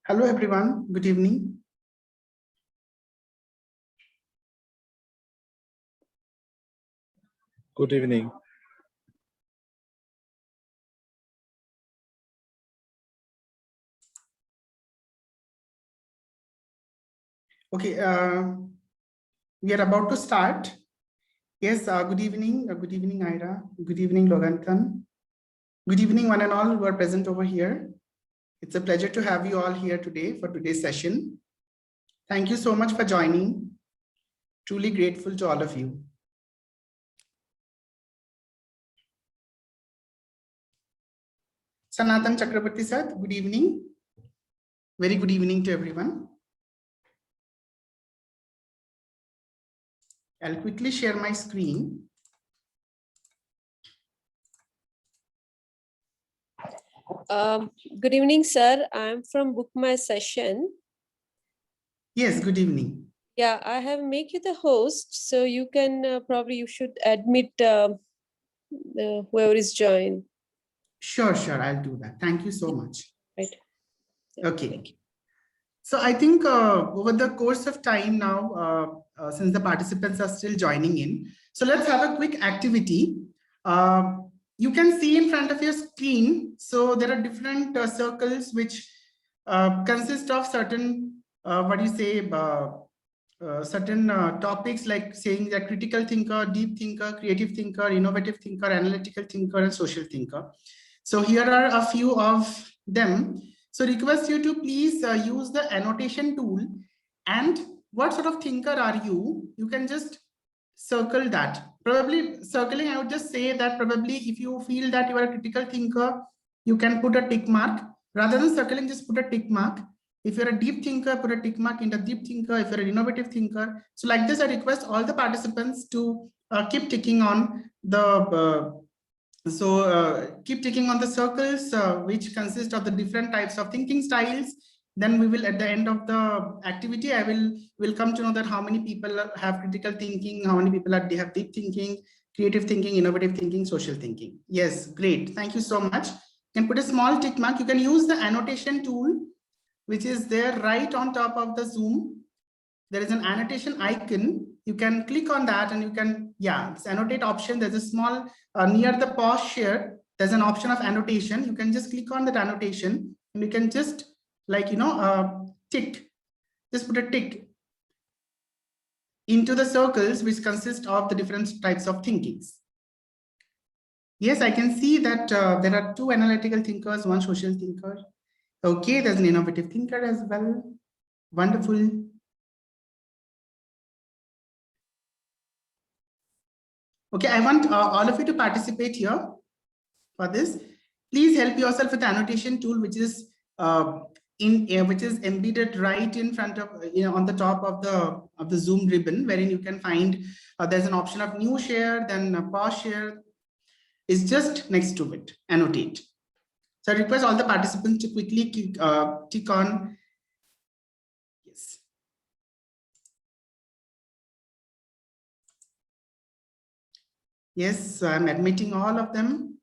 Hello everyone, good evening. Good evening. Okay, we are about to start. Yes, good evening. Good evening, Ira. Good evening, Loganthan. Good evening, one and all who are present over here. It's a pleasure to have you all here today for today's session. Thank you so much for joining. Truly grateful to all of you. Sanatan Chakrabarti sir, good evening. Very good evening to everyone. I'll quickly share my screen. Good evening, sir. I'm from Book My Session. Yes, good evening. Yeah, I have make you the host, so you can probably you should admit whoever is joined. Sure, I'll do that. Thank you so much. Right. Okay. So I think over the course of time now, since the participants are still joining in, so let's have a quick activity. You can see in front of your screen. So there are different circles which consist of certain, certain topics like saying that critical thinker, deep thinker, creative thinker, innovative thinker, analytical thinker, and social thinker. So here are a few of them. So request you to please use the annotation tool, and what sort of thinker are you? You can just circle that. Probably circling, I would just say that probably if you feel that you are a critical thinker, you can put a tick mark. Rather than circling, just put a tick mark. If you're a deep thinker, put a tick mark in the deep thinker. If you're an innovative thinker. So like this, I request all the participants to keep ticking on the keep ticking on the circles which consist of the different types of thinking styles. Then we will, at the end of the activity, I will come to know that how many people have critical thinking, how many people they have deep thinking, creative thinking, innovative thinking, social thinking. Yes, great. Thank you so much. You can put a small tick mark. You can use the annotation tool, which is there right on top of the Zoom. There is an annotation icon. You can click on that and you can, it's annotate option. There's a small near the pause share. There's an option of annotation. You can just click on that annotation and you can just tick, just put a tick into the circles which consist of the different types of thinkings. Yes, I can see that there are two analytical thinkers, one social thinker. Okay, there's an innovative thinker as well. Wonderful. Okay, I want all of you to participate here for this. Please help yourself with the annotation tool, which is embedded right in front of on the top of the Zoom ribbon, wherein you can find there's an option of new share, then pause share is just next to it. Annotate. So I request all the participants to quickly tick on. Yes. Yes, I'm admitting all of them.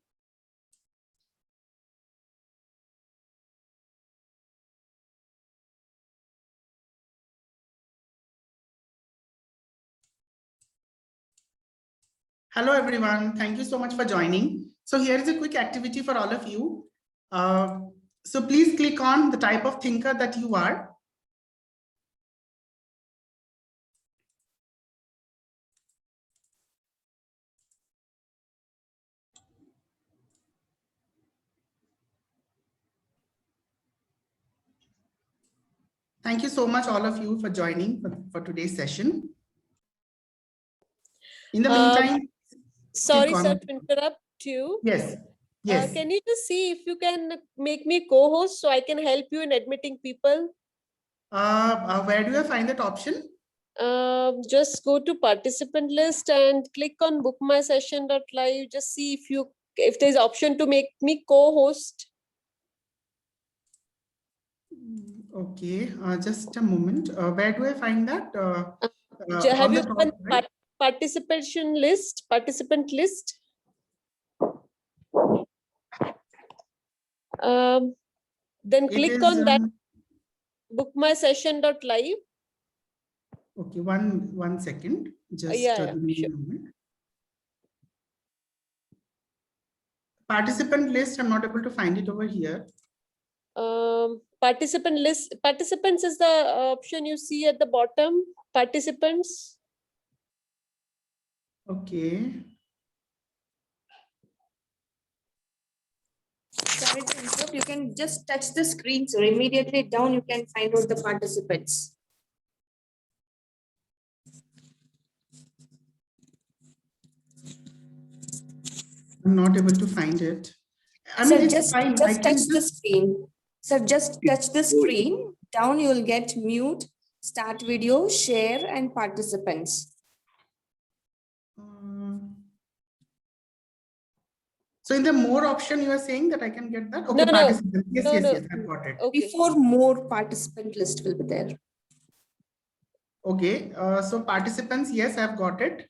Hello, everyone. Thank you so much for joining. So here is a quick activity for all of you. So please click on the type of thinker that you are. Thank you so much, all of you, for joining for today's session. In the meantime, sorry, sir, to interrupt you. Yes. Can you just see if you can make me co-host so I can help you in admitting people? Where do I find that option? Just go to participant list and click on bookmysession.live. Just see if there's option to make me co-host. Okay, just a moment. Where do I find that? Have you opened participant list? Then click on that. bookmysession.live. Okay, one second. Just Yeah, give me sure. a moment. Participant list, I'm not able to find it over here. Participant list. Participants is the option you see at the bottom. Participants. Okay. Sorry to interrupt. You can just touch the screen, so immediately down you can find out the participants. I'm not able to find it. I So mean, it's just fine. I touch can the screen. So just touch the screen. Down you will get mute, start video, share, and participants. So in the more option, you are saying that I can get that? Okay, No. participants. Yes, No, yes, no. yes, I've got it. Okay. Before more participant list will be there. Okay, so participants, yes, I've got it.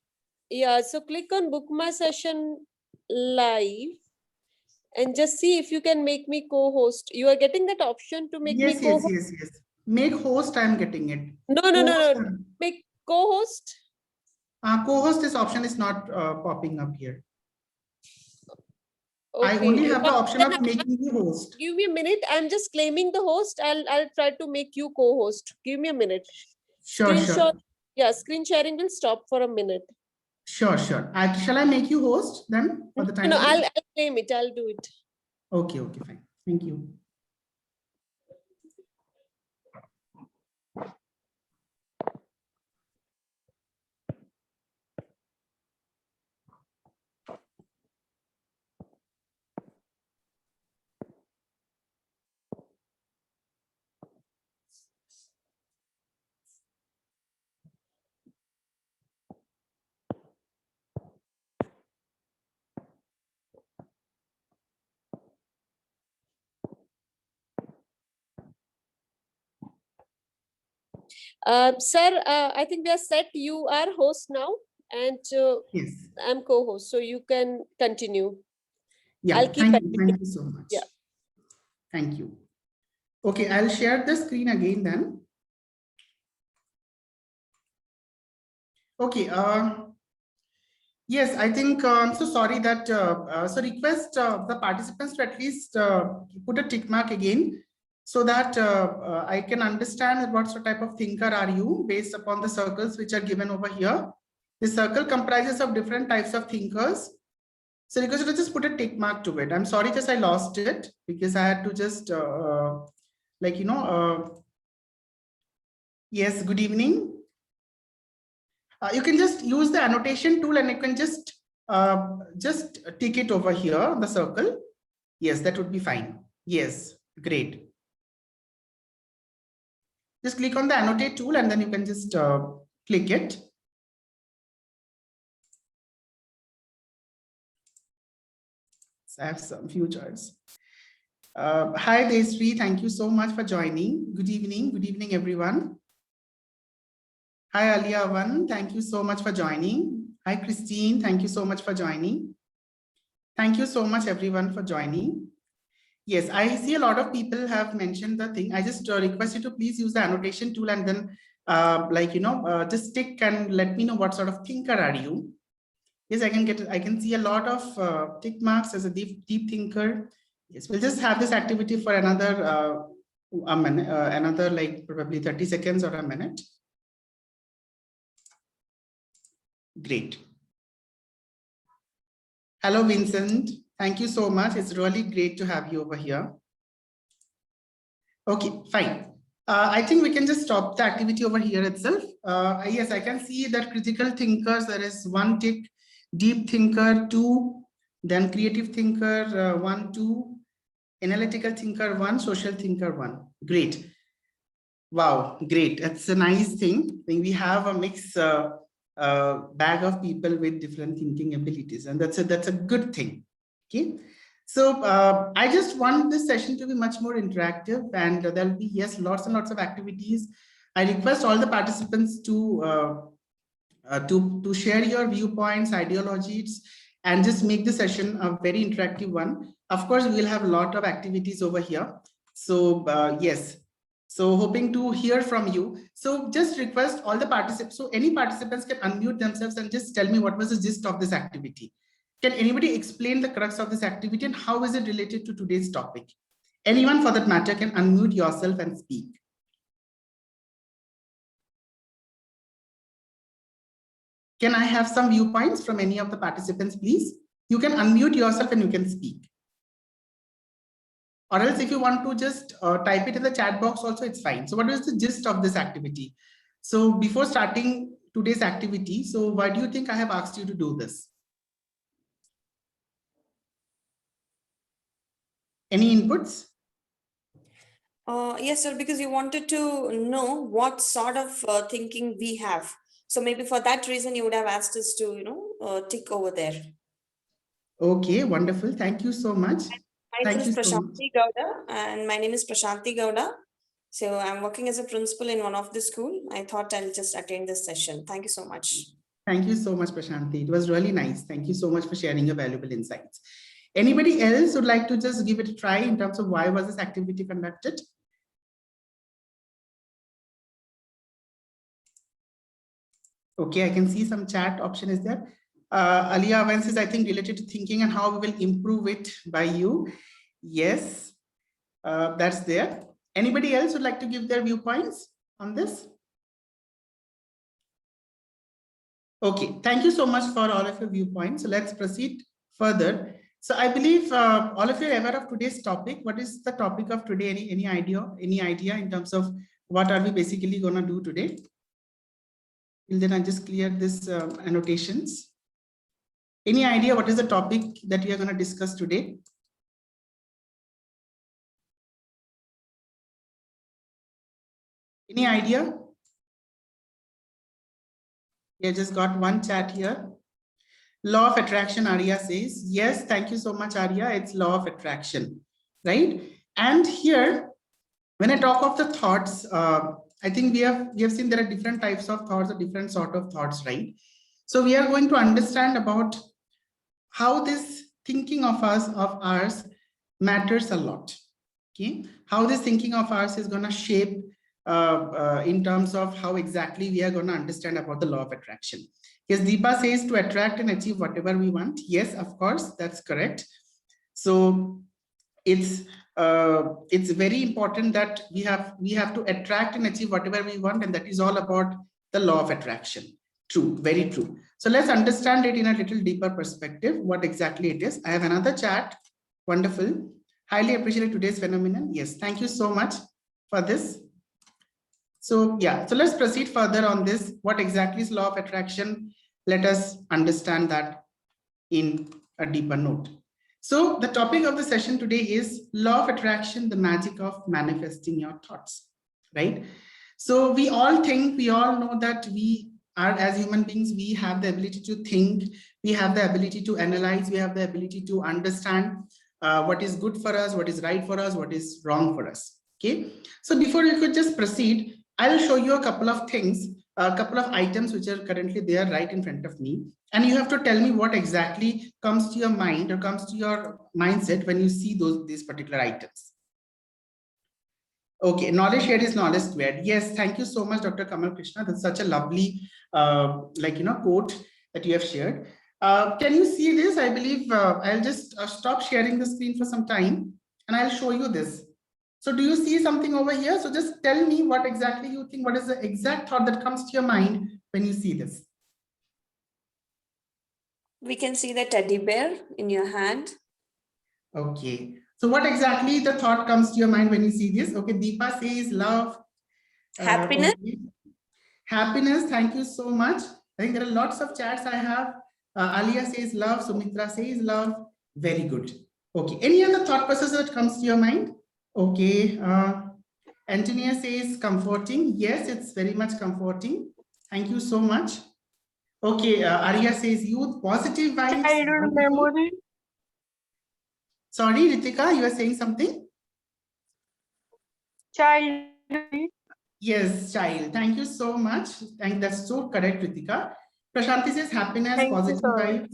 Yeah, so click on Book My Session Live and just see if you can make me co-host. You are getting that option to make me Yes, yes, co-host? yes, yes. Make host, I'm getting it. No. Make co-host. Co-host, this option is not popping up here. I Okay. only have the option Then of making you host. give me a minute. I'm just claiming the host. I'll try to make you co-host. Give me a minute. Sure, sure. Yeah, screen sharing will stop for a minute. Sure. Shall I make you host then for the time No, being? I'll claim it. I'll do it. Okay, fine. Thank you. Sir, I think we are set. You are host now and Yes. I'm co-host. So you can continue. Yeah, I'll keep thank you so much. Yeah. Thank you. Okay, I'll share the screen again then. Okay, yes, I think, I'm so sorry that, so request the participants to at least put a tick mark again so that I can understand what sort of type of thinker are you based upon the circles which are given over here. The circle comprises of different types of thinkers. So request you to just put a tick mark to it. I'm sorry, just I lost it because I had to just yes, good evening. You can just use the annotation tool and you can just tick it over here, the circle. Yes, that would be fine. Yes, great. Just click on the annotate tool and then you can just click it. I have some few charts. Hi, Desri. Thank you so much for joining. Good evening, everyone. Hi, Aliavan. Thank you so much for joining. Hi, Christine. Thank you so much for joining. Thank you so much, everyone, for joining. Yes, I see a lot of people have mentioned the thing. I just request you to please use the annotation tool and then just tick and let me know what sort of thinker are you. Yes, I can see a lot of tick marks as a deep thinker. Yes, we'll just have this activity for another another like probably 30 seconds or a minute. Great. Hello, Vincent. Thank you so much. It's really great to have you over here. Okay, fine. I think we can just stop the activity over here itself. Yes, I can see that critical thinkers, there is 1 tick, deep thinker 2, then creative thinker 1, 2, analytical thinker 1, social thinker 1. Great. Wow, great. That's a nice thing. I think we have a mix bag of people with different thinking abilities, and that's a good thing. Okay. So I just want this session to be much more interactive, and there'll be, yes, lots and lots of activities. I request all the participants to share your viewpoints, ideologies, and just make the session a very interactive one. Of course, we'll have a lot of activities over here. So yes. So hoping to hear from you. So just request all the participants. So any participants can unmute themselves and just tell me what was the gist of this activity. Can anybody explain the crux of this activity and how is it related to today's topic? Anyone for that matter can unmute yourself and speak. Can I have some viewpoints from any of the participants, please? You can unmute yourself and you can speak. Or else if you want to just type it in the chat box also, it's fine. So what is the gist of this activity? So before starting today's activity, so why do you think I have asked you to do this? Any inputs? Yes, sir, because you wanted to know what sort of thinking we have. So maybe for that reason, you would have asked us to, tick over there. Okay, wonderful. Thank you so much. Myself Thank you so much. Prashanti Gowda, and my name is Prashanti Gowda. So I'm working as a principal in one of the school. I thought I'll just attend this session. Thank you so much. Thank you so much, Prashanti. It was really nice. Thank you so much for sharing your valuable insights. Anybody else would like to just give it a try in terms of why was this activity conducted? Okay, I can see some chat option is there. Alia Avance is, I think, related to thinking and how we will improve it by you. Yes, that's there. Anybody else would like to give their viewpoints on this? Okay, thank you so much for all of your viewpoints. So let's proceed further. So I believe all of you are aware of today's topic. What is the topic of today? Any idea in terms of what are we basically going to do today? Till then I just clear this annotations. Any idea what is the topic that we are going to discuss today? Any idea? We have just got one chat here. Law of attraction, Arya says. Yes, thank you so much, Arya. It's law of attraction, right? And here, when I talk of the thoughts, I think we have seen there are different types of thoughts or different sort of thoughts, right? So we are going to understand about how this thinking of ours matters a lot. Okay, how this thinking of ours is going to shape in terms of how exactly we are going to understand about the law of attraction. Yes, Deepa says to attract and achieve whatever we want. Yes, of course, that's correct. So it's very important that we have to attract and achieve whatever we want, and that is all about the law of attraction. True, very true. So let's understand it in a little deeper perspective, what exactly it is. I have another chat. Wonderful. Highly appreciate today's phenomenon. Yes, thank you so much for this. So yeah, so let's proceed further on this. What exactly is law of attraction? Let us understand that in a deeper note. So the topic of the session today is law of attraction, the magic of manifesting your thoughts, right? So we all know that we are, as human beings, we have the ability to think, we have the ability to analyze, we have the ability to understand what is good for us, what is right for us, what is wrong for us. Okay, so before we could just proceed, I'll show you a couple of things, a couple of items which are currently there right in front of me. And you have to tell me what exactly comes to your mind or comes to your mindset when you see these particular items. Okay, knowledge shared is knowledge squared. Yes, thank you so much, Dr. Kamal Krishna. That's such a lovely, quote that you have shared. Can you see this? I believe I'll just stop sharing the screen for some time and I'll show you this. So do you see something over here? So just tell me what exactly you think, what is the exact thought that comes to your mind when you see this? We can see the teddy bear in your hand. Okay. So what exactly the thought comes to your mind when you see this? Okay, Deepa says love. Happiness. Okay. Happiness, thank you so much. I think there are lots of chats I have. Alia says love, Sumitra says love. Very good. Okay, any other thought process that comes to your mind? Okay, Antonia says comforting. Yes, it's very much comforting. Thank you so much. Okay, Arya says youth, positive vibes. Childhood memory. Sorry, Ritika, you are saying something? Childhood. Yes, child. Thank you so much. That's so correct, Ritika. Prashanti says happiness, Thank you, positive sir. vibes.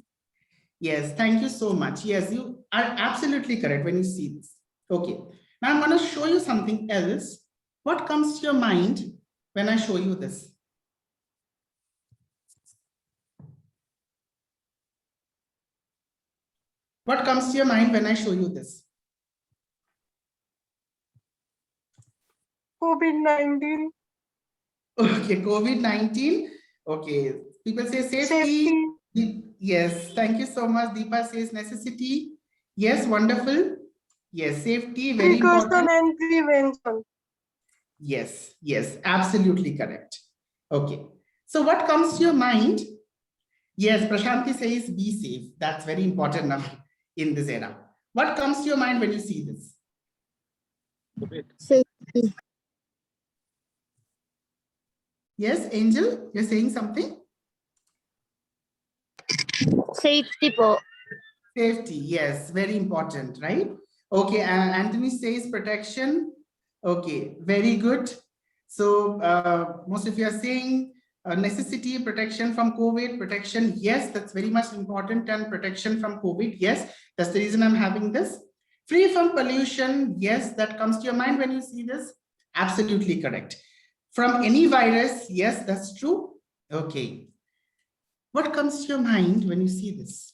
Yes, thank you so much. Yes, you are absolutely correct when you see this. Okay. Now I'm going to show you something else. What comes to your mind when I show you this? What comes to your mind when I show you this? COVID-19. Okay, COVID-19. Okay, people say safety. Yes, thank you so much. Deepa says necessity. Yes, wonderful. Yes, safety, very Precaution important. and prevention. Yes, yes, absolutely correct. Okay, so what comes to your mind? Yes, Prashanti says be safe. That's very important now in this era. What comes to your mind when you see this? Safety. Yes, Angel, you're saying something? Safety po. Safety, yes, very important, right? Okay, Anthony says protection. Okay, very good. So most of you are saying necessity, protection from COVID, protection. Yes, that's very much important, and protection from COVID. Yes, that's the reason I'm having this. Free from pollution. Yes, that comes to your mind when you see this. Absolutely correct. From any virus. Yes, that's true. Okay. What comes to your mind when you see this?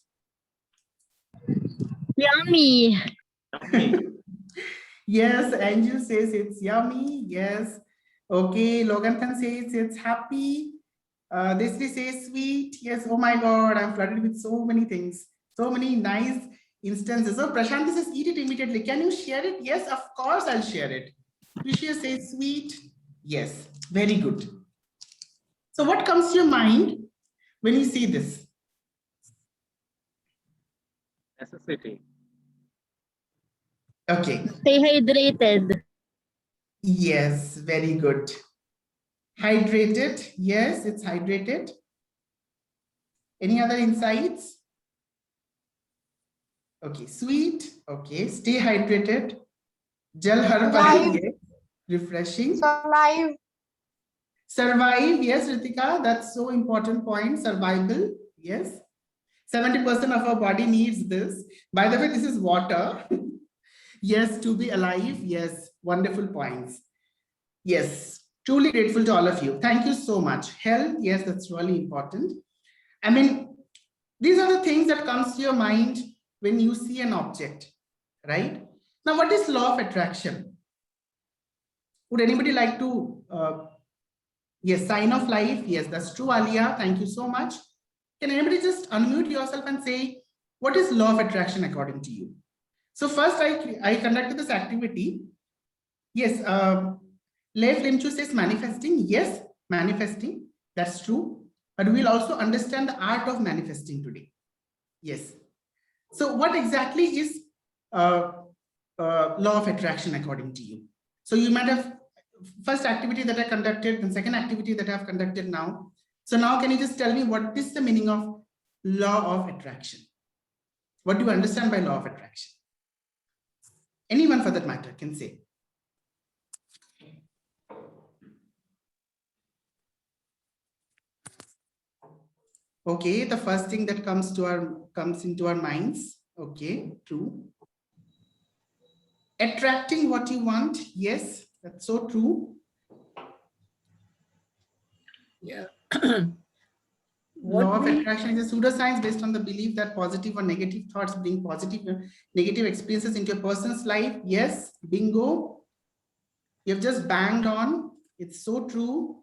Yummy. Yes, Angel says it's yummy. Yes. Okay, Loganthan says it's happy. Desri says sweet. Yes, oh my God, I'm flooded with so many things. So many nice instances. So Prashanti says eat it immediately. Can you share it? Yes, of course I'll share it. Rishia says sweet. Yes, very good. So what comes to your mind when you see this? Necessity. Okay. Stay hydrated. Yes, very good. Hydrated. Yes, it's hydrated. Any other insights? Okay, sweet. Okay, stay hydrated. Jal har Live. yes. Refreshing. Survive. Survive. Yes, Ritika, that's so important point. Survival. Yes. 70% of our body needs this. By the way, this is water. Yes, to be alive. Yes, wonderful points. Yes, truly grateful to all of you. Thank you so much. Health, yes, that's really important. I mean, these are the things that comes to your mind when you see an object, right? Now, what is law of attraction? Would anybody like to, yes, sign of life? Yes, that's true, Alia. Thank you so much. Can anybody just unmute yourself and say, what is law of attraction according to you? So first, I conducted this activity. Yes, Leif Limchu says manifesting. Yes, manifesting. That's true. But we'll also understand the art of manifesting today. Yes. So what exactly is law of attraction according to you? So you might have first activity that I conducted, and second activity that I've conducted now. So now can you just tell me what is the meaning of law of attraction? What do you understand by law of attraction? Anyone for that matter can say. Okay, the first thing that comes into our minds. Okay, true. Attracting what you want. Yes, that's so true. Yeah. Law of attraction is a pseudoscience based on the belief that positive or negative thoughts bring positive or negative experiences into a person's life. Yes, bingo. You've just banged on. It's so true.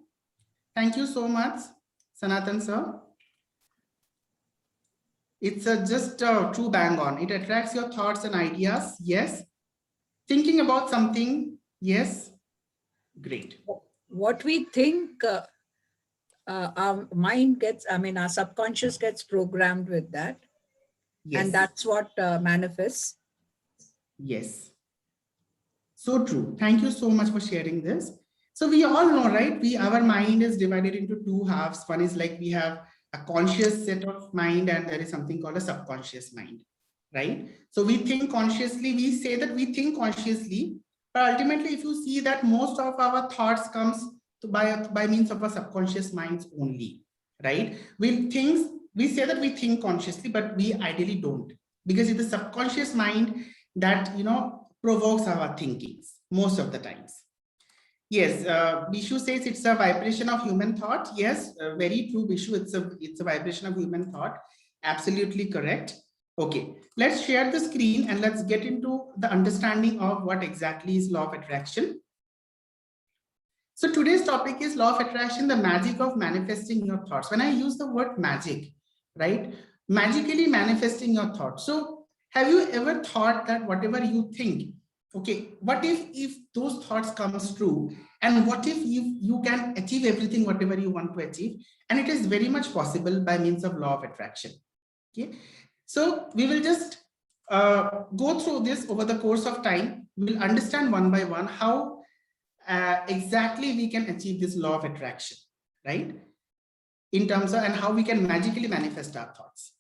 Thank you so much, Sanatan sir. It's just a true bang on. It attracts your thoughts and ideas. Yes. Thinking about something. Yes. Great. What we think, our mind gets, our subconscious gets programmed with that. Yes. And that's what manifests. Yes. So true. Thank you so much for sharing this. So we all know, right? Our mind is divided into two halves. One is like we have a conscious set of mind, and there is something called a subconscious mind, right? So we think consciously, we say that we think consciously, but ultimately, if you see that most of our thoughts comes by means of our subconscious minds only, right? We say that we think consciously, but we ideally don't, because it's the subconscious mind that, provokes our thinkings most of the times. Yes, Bishu says it's a vibration of human thought. Yes, very true, Bishu. It's a vibration of human thought. Absolutely correct. Okay, let's share the screen and let's get into the understanding of what exactly is law of attraction. So today's topic is law of attraction, the magic of manifesting your thoughts. When I use the word magic, right? Magically manifesting your thoughts. So have you ever thought that whatever you think, okay, what if those thoughts comes true, and what if you can achieve everything whatever you want to achieve, and it is very much possible by means of law of attraction. Okay, so we will just go through this over the course of time. We'll understand one by one how exactly we can achieve this law of attraction, right? In terms of and how we can magically manifest our thoughts.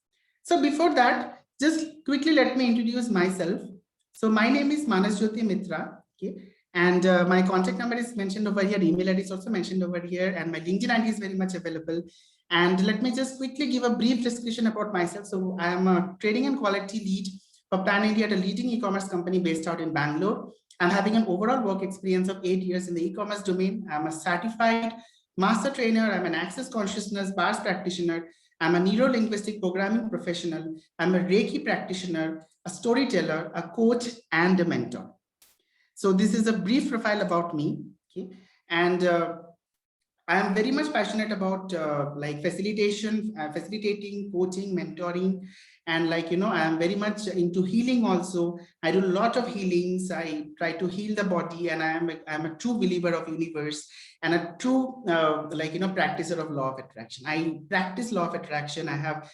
So before that, just quickly let me introduce myself. So my name is Manas Jyoti Mitra, okay, and my contact number is mentioned over here. Email ID is also mentioned over here, and my LinkedIn ID is very much available. And let me just quickly give a brief description about myself. So I am a trading and quality lead for Pan India at a leading e-commerce company based out in Bangalore. I'm having an overall work experience of 8 years in the e-commerce domain. I'm a certified master trainer. I'm an access consciousness bars practitioner. I'm a neuro-linguistic programming professional. I'm a Reiki practitioner, a storyteller, a coach, and a mentor. So this is a brief profile about me. Okay, and I am very much passionate about like facilitation, facilitating, coaching, mentoring, and I am very much into healing also. I do a lot of healings. I try to heal the body, and I'm a true believer of universe and a true practicer of law of attraction. I practice law of attraction. I have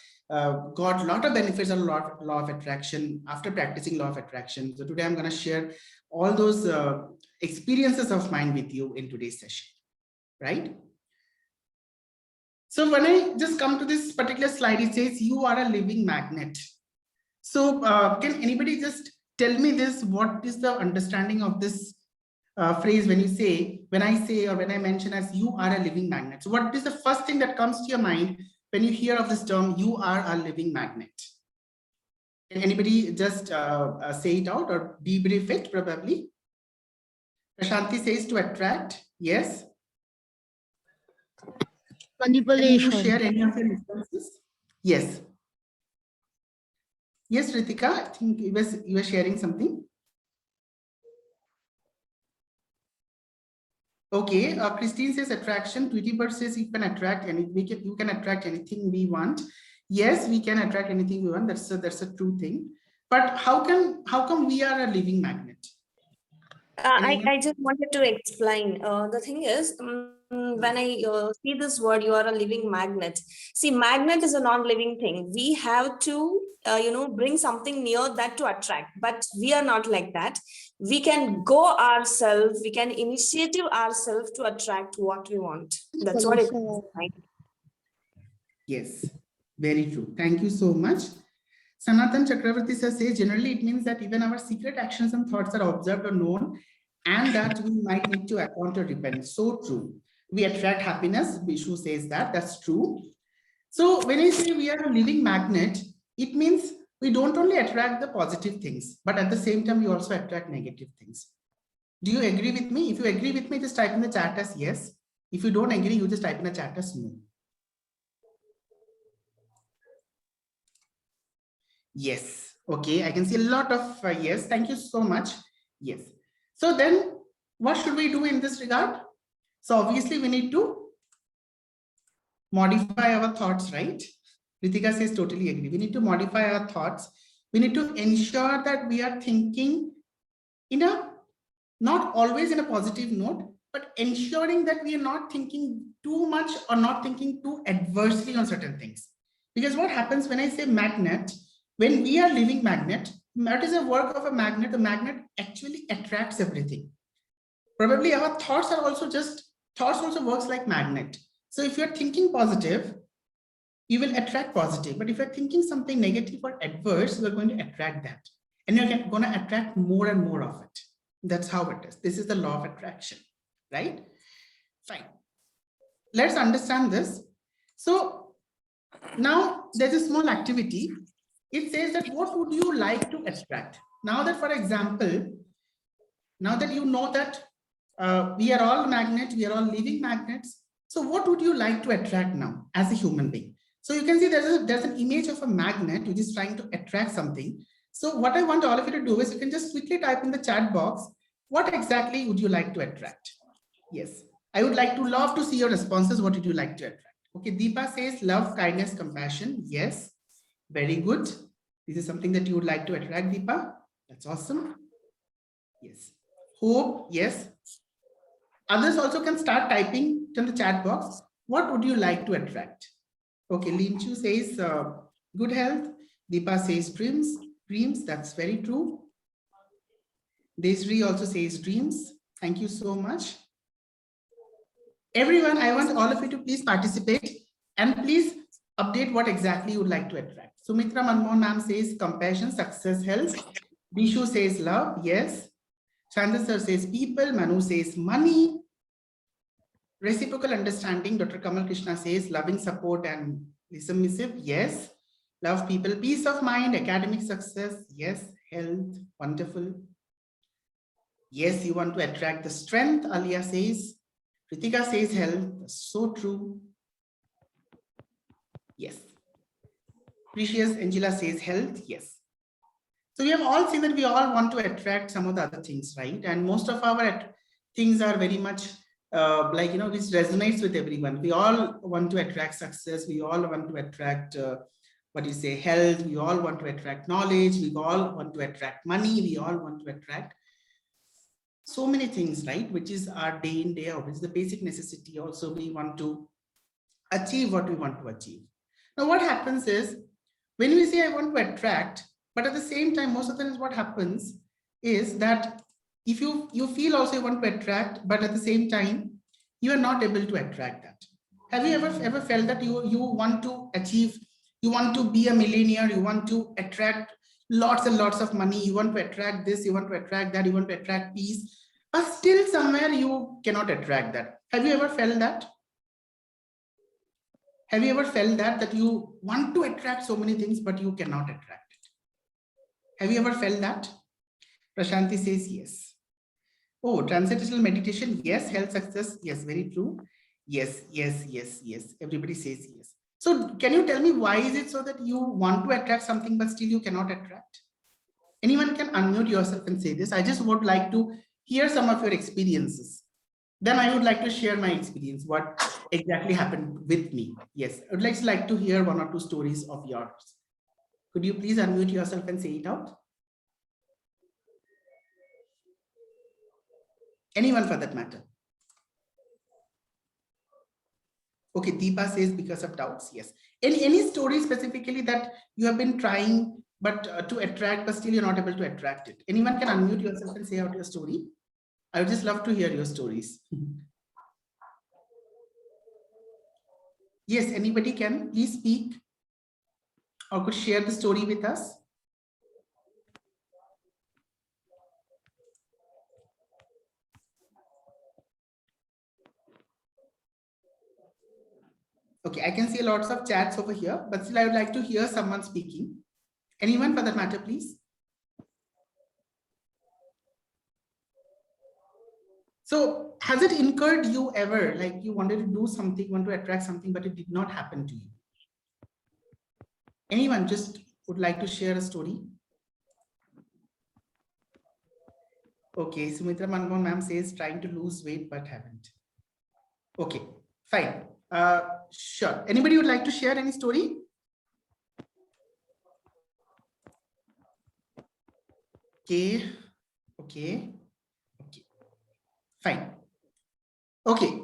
got a lot of benefits of law of attraction after practicing law of attraction. So today I'm going to share all those experiences of mine with you in today's session. Right? So when I just come to this particular slide, it says you are a living magnet. So can anybody just tell me this? What is the understanding of this phrase when I say or when I mention as you are a living magnet? So what is the first thing that comes to your mind when you hear of this term, you are a living magnet? Can anybody just say it out or debrief it probably? Prashanti says to attract. Yes. Can you Manipulation. share any of your instances? Yes. Yes, Ritika, I think you were sharing something. Okay, Christine says attraction. Tweety Bird says you can attract you can attract anything we want. Yes, we can attract anything we want. That's a true thing. But how come we are a living magnet? I just wanted to explain. The thing is, when I see this word, you are a living magnet. See, magnet is a non-living thing. We have to, bring something near that to attract. But we are not like that. We can go ourselves. We can initiative ourselves to attract what we want. That's what it is. Right? Yes, very true. Thank you so much. Sanatan Chakravarti says, generally it means that even our secret actions and thoughts are observed or known, and that we might need to account or repent. So true. We attract happiness. Bishu says that's true. So when I say we are a living magnet, it means we don't only attract the positive things, but at the same time, we also attract negative things. Do you agree with me? If you agree with me, just type in the chat as yes. If you don't agree, you just type in the chat as no. Yes. Okay. I can see a lot of yes. Thank you so much. Yes. So then what should we do in this regard? So obviously we need to modify our thoughts, right? Ritika says totally agree. We need to modify our thoughts. We need to ensure that we are thinking not always in a positive note, but ensuring that we are not thinking too much or not thinking too adversely on certain things. Because what happens when I say magnet, when we are living magnet, that is a work of a magnet. The magnet actually attracts everything. Probably our thoughts also works like magnet. So if you're thinking positive, you will attract positive. But if you're thinking something negative or adverse, you're going to attract that. And you're going to attract more and more of it. That's how it is. This is the law of attraction, right? Fine. Let's understand this. So now there's a small activity. It says that what would you like to attract? Now that, for example, now that you know that we are all magnets, we are all living magnets. So what would you like to attract now as a human being? So you can see there's an image of a magnet which is trying to attract something. So what I want all of you to do is you can just quickly type in the chat box, what exactly would you like to attract? Yes, I would love to see your responses. What would you like to attract? Okay, Deepa says love, kindness, compassion. Yes, very good. This is something that you would like to attract, Deepa. That's awesome. Yes. Hope, yes. Others also can start typing in the chat box. What would you like to attract? Okay, Linchu says good health. Deepa says dreams. That's very true. Desri also says dreams. Thank you so much. Everyone, I want all of you to please participate and please update what exactly you would like to attract. Sumitra Manmohan ma'am says compassion, success, health. Bishu says love. Yes. Chandra sir says people. Manu says money. Reciprocal understanding. Dr. Kamal Krishna says loving support and submissive. Yes. Love people. Peace of mind. Academic success. Yes. Health. Wonderful. Yes, you want to attract the strength. Alia says. Ritika says health. So true. Yes. Precious Angela says health. Yes. So we have all seen that we all want to attract some of the other things, right? And most of our things are very much like, which resonates with everyone. We all want to attract success. We all want to attract, health. We all want to attract knowledge. We all want to attract money. We all want to attract so many things, right? Which is our day in, day out. It's the basic necessity. Also, we want to achieve what we want to achieve. Now, what happens is when we say I want to attract, but at the same time, most of the times what happens is that if you feel also you want to attract, but at the same time, you are not able to attract that. Have you ever felt that you want to achieve, you want to be a millionaire, you want to attract lots and lots of money, you want to attract this, you want to attract that, you want to attract peace, but still somewhere you cannot attract that. Have you ever felt that? Have you ever felt that you want to attract so many things, but you cannot attract it? Have you ever felt that? Prashanti says yes. Oh, transcendental meditation, yes. Health, success, yes, very true. Yes, yes, yes, yes. Everybody says yes. So can you tell me why is it so that you want to attract something, but still you cannot attract? Anyone can unmute yourself and say this. I just would like to hear some of your experiences. Then I would like to share my experience, what exactly happened with me. Yes, I would like to hear one or two stories of yours. Could you please unmute yourself and say it out? Anyone for that matter. Okay, Deepa says because of doubts. Yes. Any story specifically that you have been trying but to attract, but still you're not able to attract it? Anyone can unmute yourself and say out your story. I would just love to hear your stories. Yes, anybody can please speak or could share the story with us. Okay, I can see lots of chats over here, but still I would like to hear someone speaking. Anyone for that matter, please? So has it incurred you ever, like you wanted to do something, want to attract something, but it did not happen to you? Anyone just would like to share a story? Okay, Sumitra Manmohan ma'am says trying to lose weight, but haven't. Okay, fine. Sure. Anybody would like to share any story? Okay. Fine. Okay.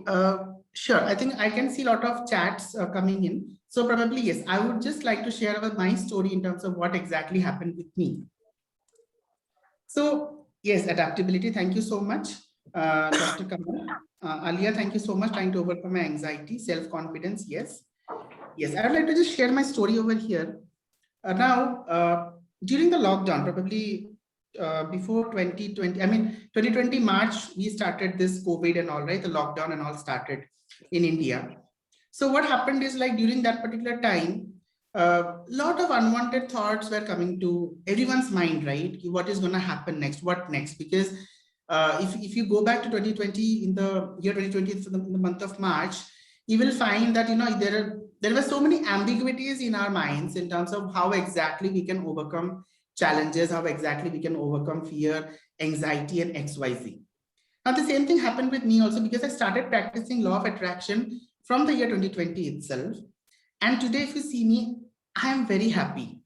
Sure. I think I can see a lot of chats coming in. So probably, yes, I would just like to share about my story in terms of what exactly happened with me. So yes, adaptability. Thank you so much, Dr. Kamal. Alia, thank you so much. Trying to overcome my anxiety, self-confidence. Yes. Yes, I would like to just share my story over here. Now, during the lockdown, probably before 2020, I mean, 2020 March, we started this COVID and all, right? The lockdown and all started in India. So what happened is like during that particular time, a lot of unwanted thoughts were coming to everyone's mind, right? What is going to happen next? What next? Because if you go back to 2020, in the year 2020, in the month of March, you will find that there were so many ambiguities in our minds in terms of how exactly we can overcome challenges, how exactly we can overcome fear, anxiety, and XYZ. Now, the same thing happened with me also, because I started practicing law of attraction from the year 2020 itself. And today, if you see me, I am very happy.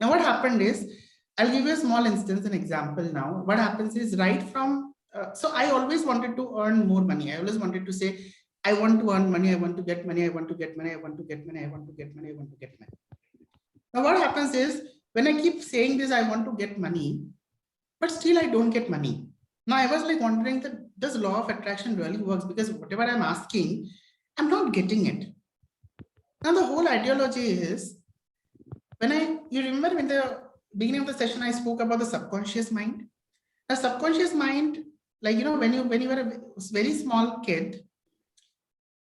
Now, what happened is, I'll give you a small instance, an example now. What happens is, right from, so I always wanted to earn more money. I always wanted to say, I want to earn money, I want to get money, I want to get money, I want to get money, I want to get money, I want to get money. Now, what happens is, when I keep saying this, I want to get money, but still I don't get money. Now, I was like wondering that does law of attraction really works? Because whatever I'm asking, I'm not getting it. Now, the whole ideology is, you remember in the beginning of the session, I spoke about the subconscious mind. The subconscious mind, like, when you were a very small kid,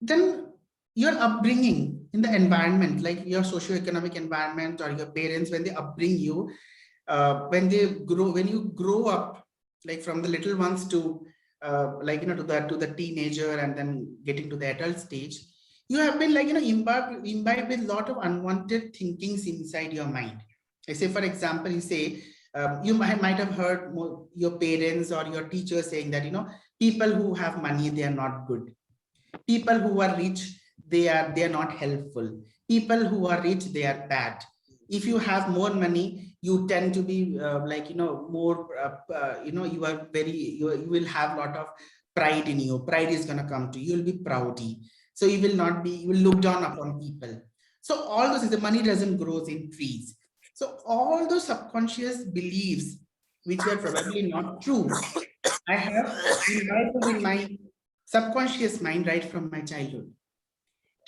then your upbringing in the environment, like your socioeconomic environment or your parents, when they upbring you, when you grow up, like from the little ones to to the teenager and then getting to the adult stage, you have been imbibed with a lot of unwanted thinkings inside your mind. I say, for example, you say, you might have heard your parents or your teachers saying that, people who have money, they are not good. People who are rich, they are not helpful. People who are rich, they are bad. If you have more money, you tend to be more, you will have a lot of pride in you. Pride is going to come to you. You'll be proudy. So you will look down upon people. So all those, the money doesn't grow in trees. So all those subconscious beliefs, which were probably not true, I have imbibed in my subconscious mind right from my childhood.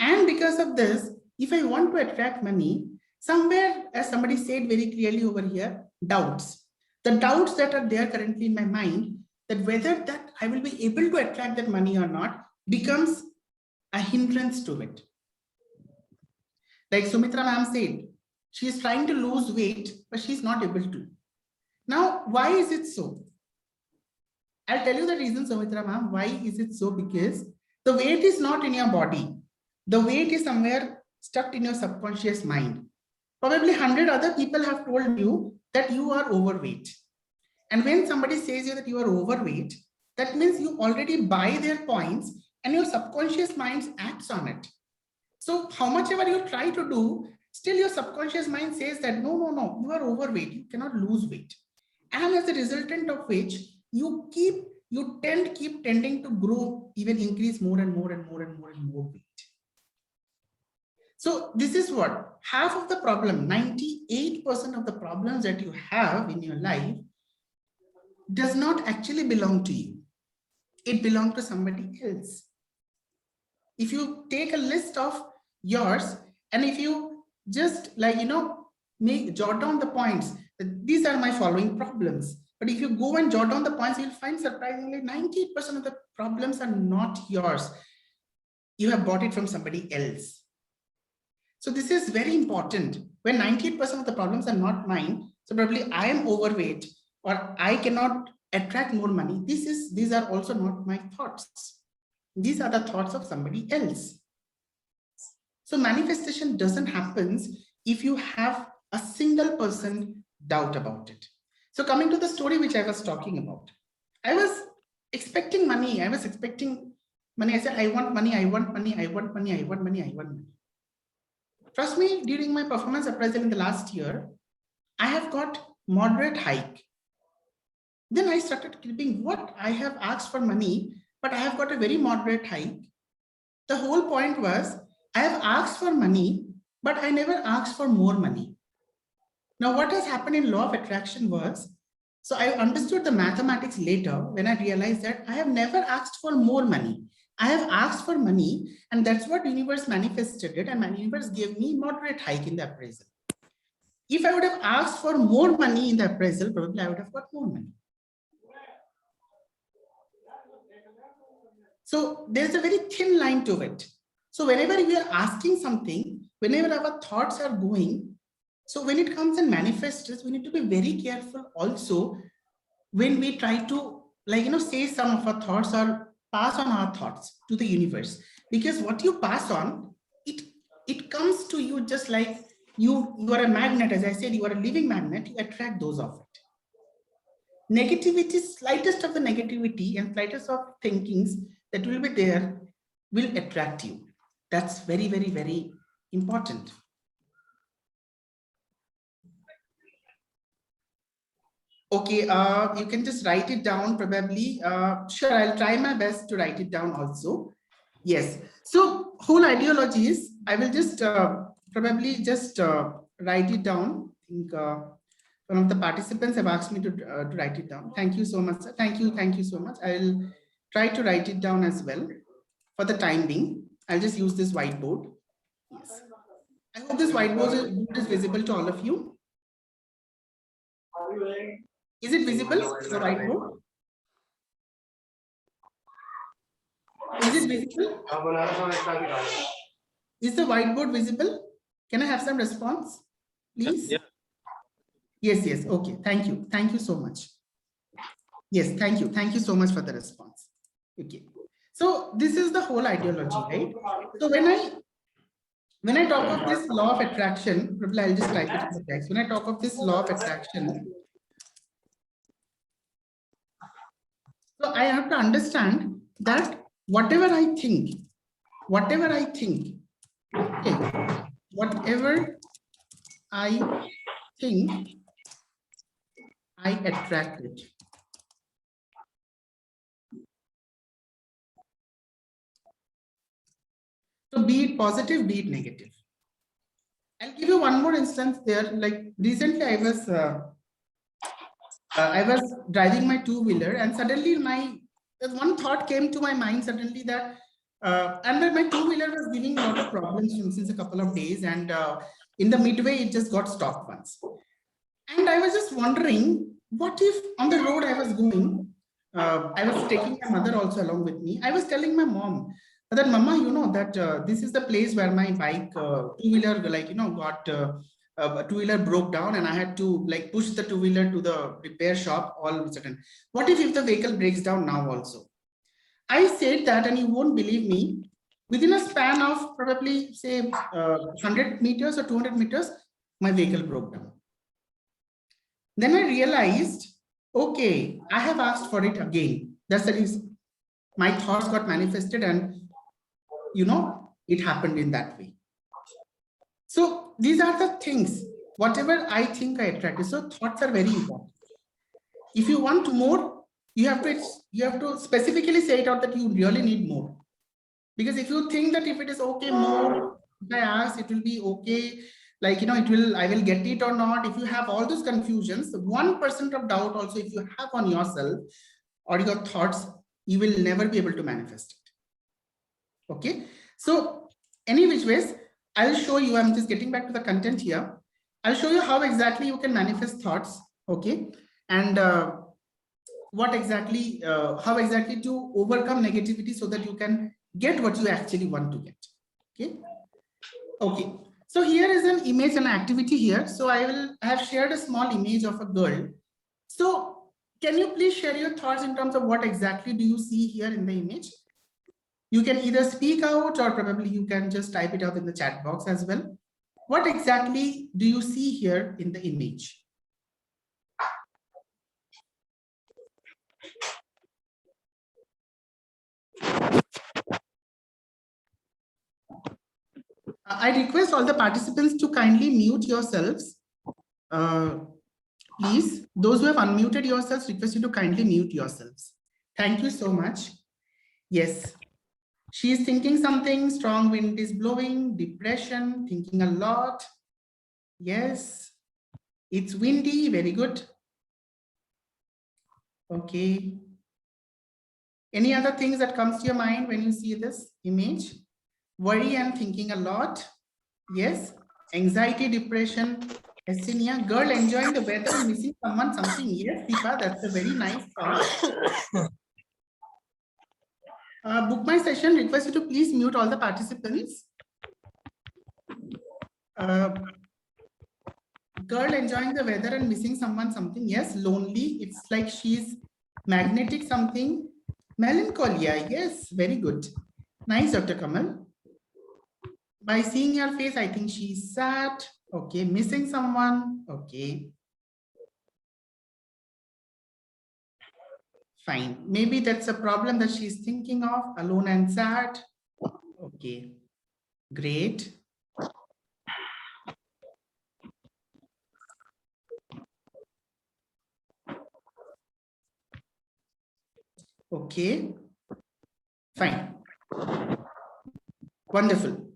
And because of this, if I want to attract money, somewhere, as somebody said very clearly over here, doubts. The doubts that are there currently in my mind, that whether that I will be able to attract that money or not, becomes a hindrance to it. Like Sumitra ma'am said, she is trying to lose weight, but she's not able to. Now, why is it so? I'll tell you the reason, Sumitra ma'am. Why is it so? Because the weight is not in your body. The weight is somewhere stuck in your subconscious mind. Probably 100 other people have told you that you are overweight. And when somebody says you that you are overweight, that means you already buy their points and your subconscious mind acts on it. So how much ever you try to do, still your subconscious mind says that no, you are overweight, you cannot lose weight. And as a resultant of which, you keep tending to grow, even increase more and more weight. So this is what half of the problem, 98% of the problems that you have in your life does not actually belong to you. It belongs to somebody else. If you take a list of yours and if you just jot down the points, these are my following problems. But if you go and jot down the points, you'll find surprisingly 98% of the problems are not yours. You have bought it from somebody else. So this is very important. When 98% of the problems are not mine, so probably I am overweight or I cannot attract more money. These are also not my thoughts. These are the thoughts of somebody else. So manifestation doesn't happen if you have a single person doubt about it. So coming to the story which I was talking about, I was expecting money. I said, I want money, I want money, I want money, I want money, I want money. Trust me, during my performance appraisal in the last year, I have got moderate hike. Then I started keeping what I have asked for money, but I have got a very moderate hike. The whole point was I have asked for money, but I never asked for more money. Now, what has happened in law of attraction was, so I understood the mathematics later when I realized that I have never asked for more money. I have asked for money, and that's what universe manifested it, and my universe gave me moderate hike in the appraisal. If I would have asked for more money in the appraisal, probably I would have got more money. So there's a very thin line to it. So whenever we are asking something, whenever our thoughts are going, so when it comes and manifests, we need to be very careful also when we try to say some of our thoughts or pass on our thoughts to the universe. Because what you pass on, it comes to you just like you are a magnet. As I said, you are a living magnet, you attract those of it. Negativity, slightest of the negativity and slightest of thinkings that will be there will attract you. That's very, very, very important. Okay, you can just write it down probably. Sure, I'll try my best to write it down also. Yes, so whole ideology is, I will just probably just write it down. I think one of the participants have asked me to write it down. Thank you so much, sir. Thank you so much. I'll try to write it down as well. For the time being, I'll just use this whiteboard. Yes. I hope this whiteboard is visible to all of you. Is it visible, the whiteboard? Is it visible? Is the whiteboard visible? Can I have some response, please? Yeah. Yes, okay, thank you so much. Yes, thank you so much for the response. Okay, so this is the whole ideology, right? So when I talk of this law of attraction, probably I'll just type it in the text. When I talk of this law of attraction, so I have to understand that whatever I think, okay, whatever I think, I attract it. So be it positive, be it negative. I'll give you one more instance there. Like recently I was driving my two-wheeler and suddenly one thought came to my mind suddenly that and my two-wheeler was giving a lot of problems since a couple of days, and in the midway it just got stopped once. And I was just wondering, what if on the road I was going, I was taking my mother also along with me. I was telling my mom that, Mama, you know that this is the place where my bike two-wheeler got a two-wheeler broke down and I had to push the two-wheeler to the repair shop all of a sudden. What if the vehicle breaks down now also? I said that, and you won't believe me, within a span of probably say 100 meters or 200 meters, my vehicle broke down. Then I realized, okay, I have asked for it again. That's the reason my thoughts got manifested, and it happened in that way. So these are the things, whatever I think I attract. So thoughts are very important. If you want more, you have to specifically say it out that you really need more. Because if you think that if it is okay more, if I ask, it will be okay, I will get it or not. If you have all those confusions, 1% of doubt also if you have on yourself or your thoughts, you will never be able to manifest it. Okay, so any which ways, I'll show you. I'm just getting back to the content here. I'll show you how exactly you can manifest thoughts. Okay, and how exactly to overcome negativity so that you can get what you actually want to get. Okay. So here is an image and activity here. So I have shared a small image of a girl. So can you please share your thoughts in terms of what exactly do you see here in the image? You can either speak out or probably you can just type it out in the chat box as well. What exactly do you see here in the image? I request all the participants to kindly mute yourselves. Please, those who have unmuted yourselves, request you to kindly mute yourselves. Thank you so much. Yes, she is thinking something, strong wind is blowing, depression, thinking a lot. Yes, it's windy, very good. Okay. Any other things that comes to your mind when you see this image? Worry and thinking a lot. Yes. Anxiety, depression, asthenia, girl enjoying the weather and missing someone, something. Yes, Deepa, that's a very nice thought. Book my session, request you to please mute all the participants. Girl enjoying the weather and missing someone, something. Yes, lonely. It's like she's Magnetic something. Melancholia. Yes, very good. Nice, Dr. Kamal. By seeing your face, I think she's sad. Okay, missing someone. Okay. Fine. Maybe that's a problem that she's thinking of, alone and sad. Okay, great. Okay, fine. Wonderful.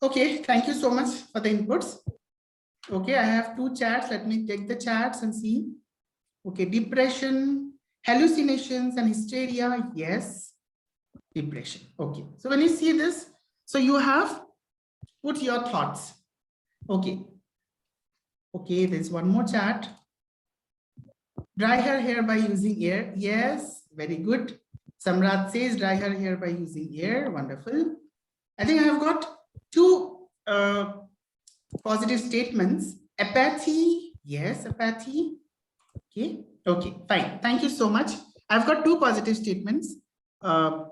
Okay, thank you so much for the inputs. Okay, I have 2 chats. Let me take the chats and see. Okay, depression, hallucinations and hysteria. Yes, depression. Okay, so when you see this, so you have put your thoughts. Okay. Okay, there's one more chat. Dry her hair by using air. Yes, very good. Samrat says dry her hair by using air. Wonderful. I think I have got 2 positive statements. Apathy. Yes, apathy. Okay. Okay, fine. Thank you so much. I've got 2 positive statements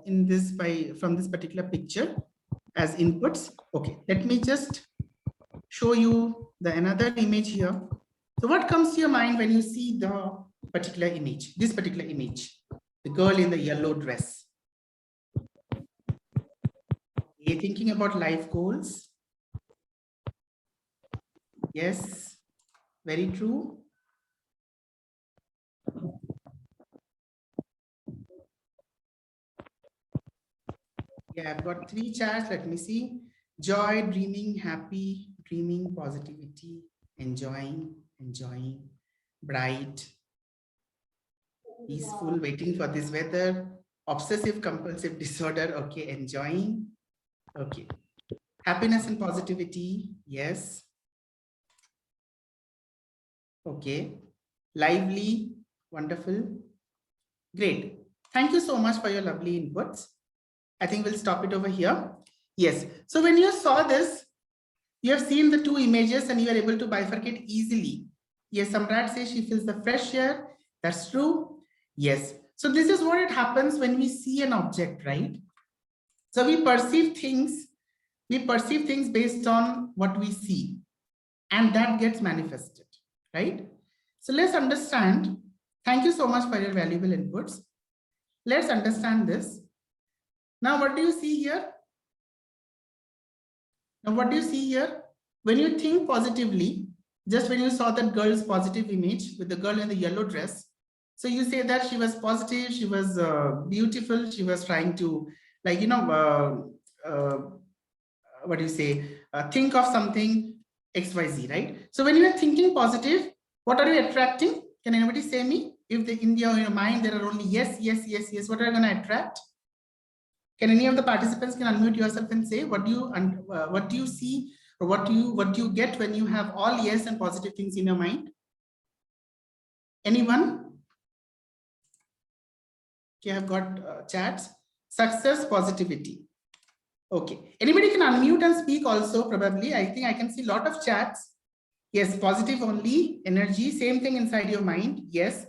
in this from this particular picture as inputs. Okay, let me just show you the another image here. So what comes to your mind when you see the particular image, this particular image, the girl in the yellow dress? Are you thinking about life goals? Yes, very true. Yeah, I've got 3 chats. Let me see. Joy, dreaming, happy, dreaming, positivity, enjoying, bright, peaceful, waiting for this weather, obsessive compulsive disorder. Okay, enjoying. Okay. Happiness and positivity. Yes. Okay. Lively. Wonderful. Great. Thank you so much for your lovely inputs. I think we'll stop it over here. Yes. So when you saw this, you have seen the 2 images and you are able to bifurcate easily. Yes, Samrat says she feels the fresh air. That's true. Yes. So this is what it happens when we see an object, right? So we perceive things based on what we see, and that gets manifested, right? So let's understand. Thank you so much for your valuable inputs. Let's understand this. Now, what do you see here? Now, what do you see here? When you think positively, just when you saw that girl's positive image with the girl in the yellow dress, so you say that she was positive, she was beautiful, she was trying to, like, you know, what do you say, think of something XYZ, right? So when you are thinking positive, what are you attracting? Can anybody say me? If in your mind there are only yes, yes, yes, yes, what are you going to attract? Can any of the participants can unmute yourself and say what do you see, or what do you get when you have all yes and positive things in your mind? Anyone? Okay, I've got chats. Success, positivity. Okay, anybody can unmute and speak also. Probably, I think I can see a lot of chats. Yes, positive only, energy, same thing inside your mind. Yes,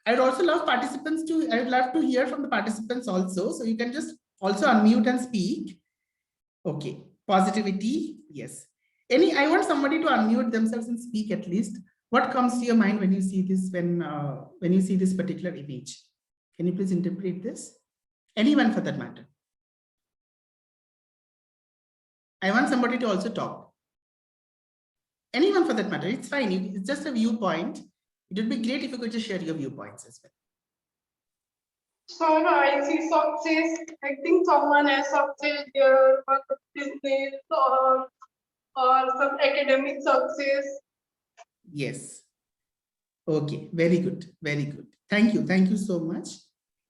I would also love participants to. I would love to hear from the participants also. So you can just also unmute and speak. Okay, positivity. Yes. I want somebody to unmute themselves and speak at least. What comes to your mind when you see this? When you see this particular image, can you please interpret this? Anyone for that matter. I want somebody to also talk. Anyone for that matter. It's fine. It's just a viewpoint. It would be great if you could just share your viewpoints as well. So I see success. I think someone has success here, or business, or some academic success. Yes. Okay. Very good. Very good. Thank you. Thank you so much.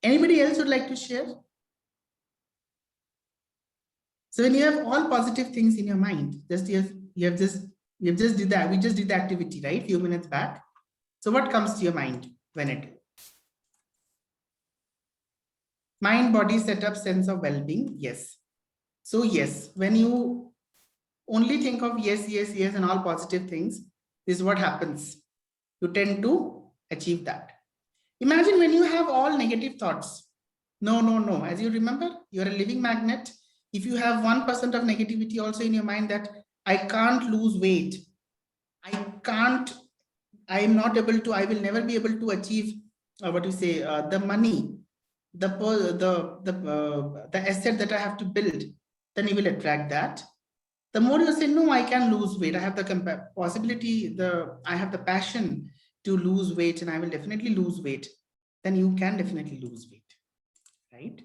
Anybody else would like to share? So when you have all positive things in your mind, we just did the activity, right? Few minutes back. So what comes to your mind when it? Mind, body, setup, sense of well-being. Yes. So yes, when you only think of yes, yes, yes, and all positive things, this is what happens. You tend to achieve that. Imagine when you have all negative thoughts. No, no, no. As you remember, you're a living magnet. If you have 1% of negativity also in your mind that I can't lose weight, I can't, I am not able to, I will never be able to achieve the money, the asset that I have to build, then you will attract that. The more you say, no, I can lose weight, I have the possibility, I have the passion to lose weight and I will definitely lose weight, then you can definitely lose weight, right?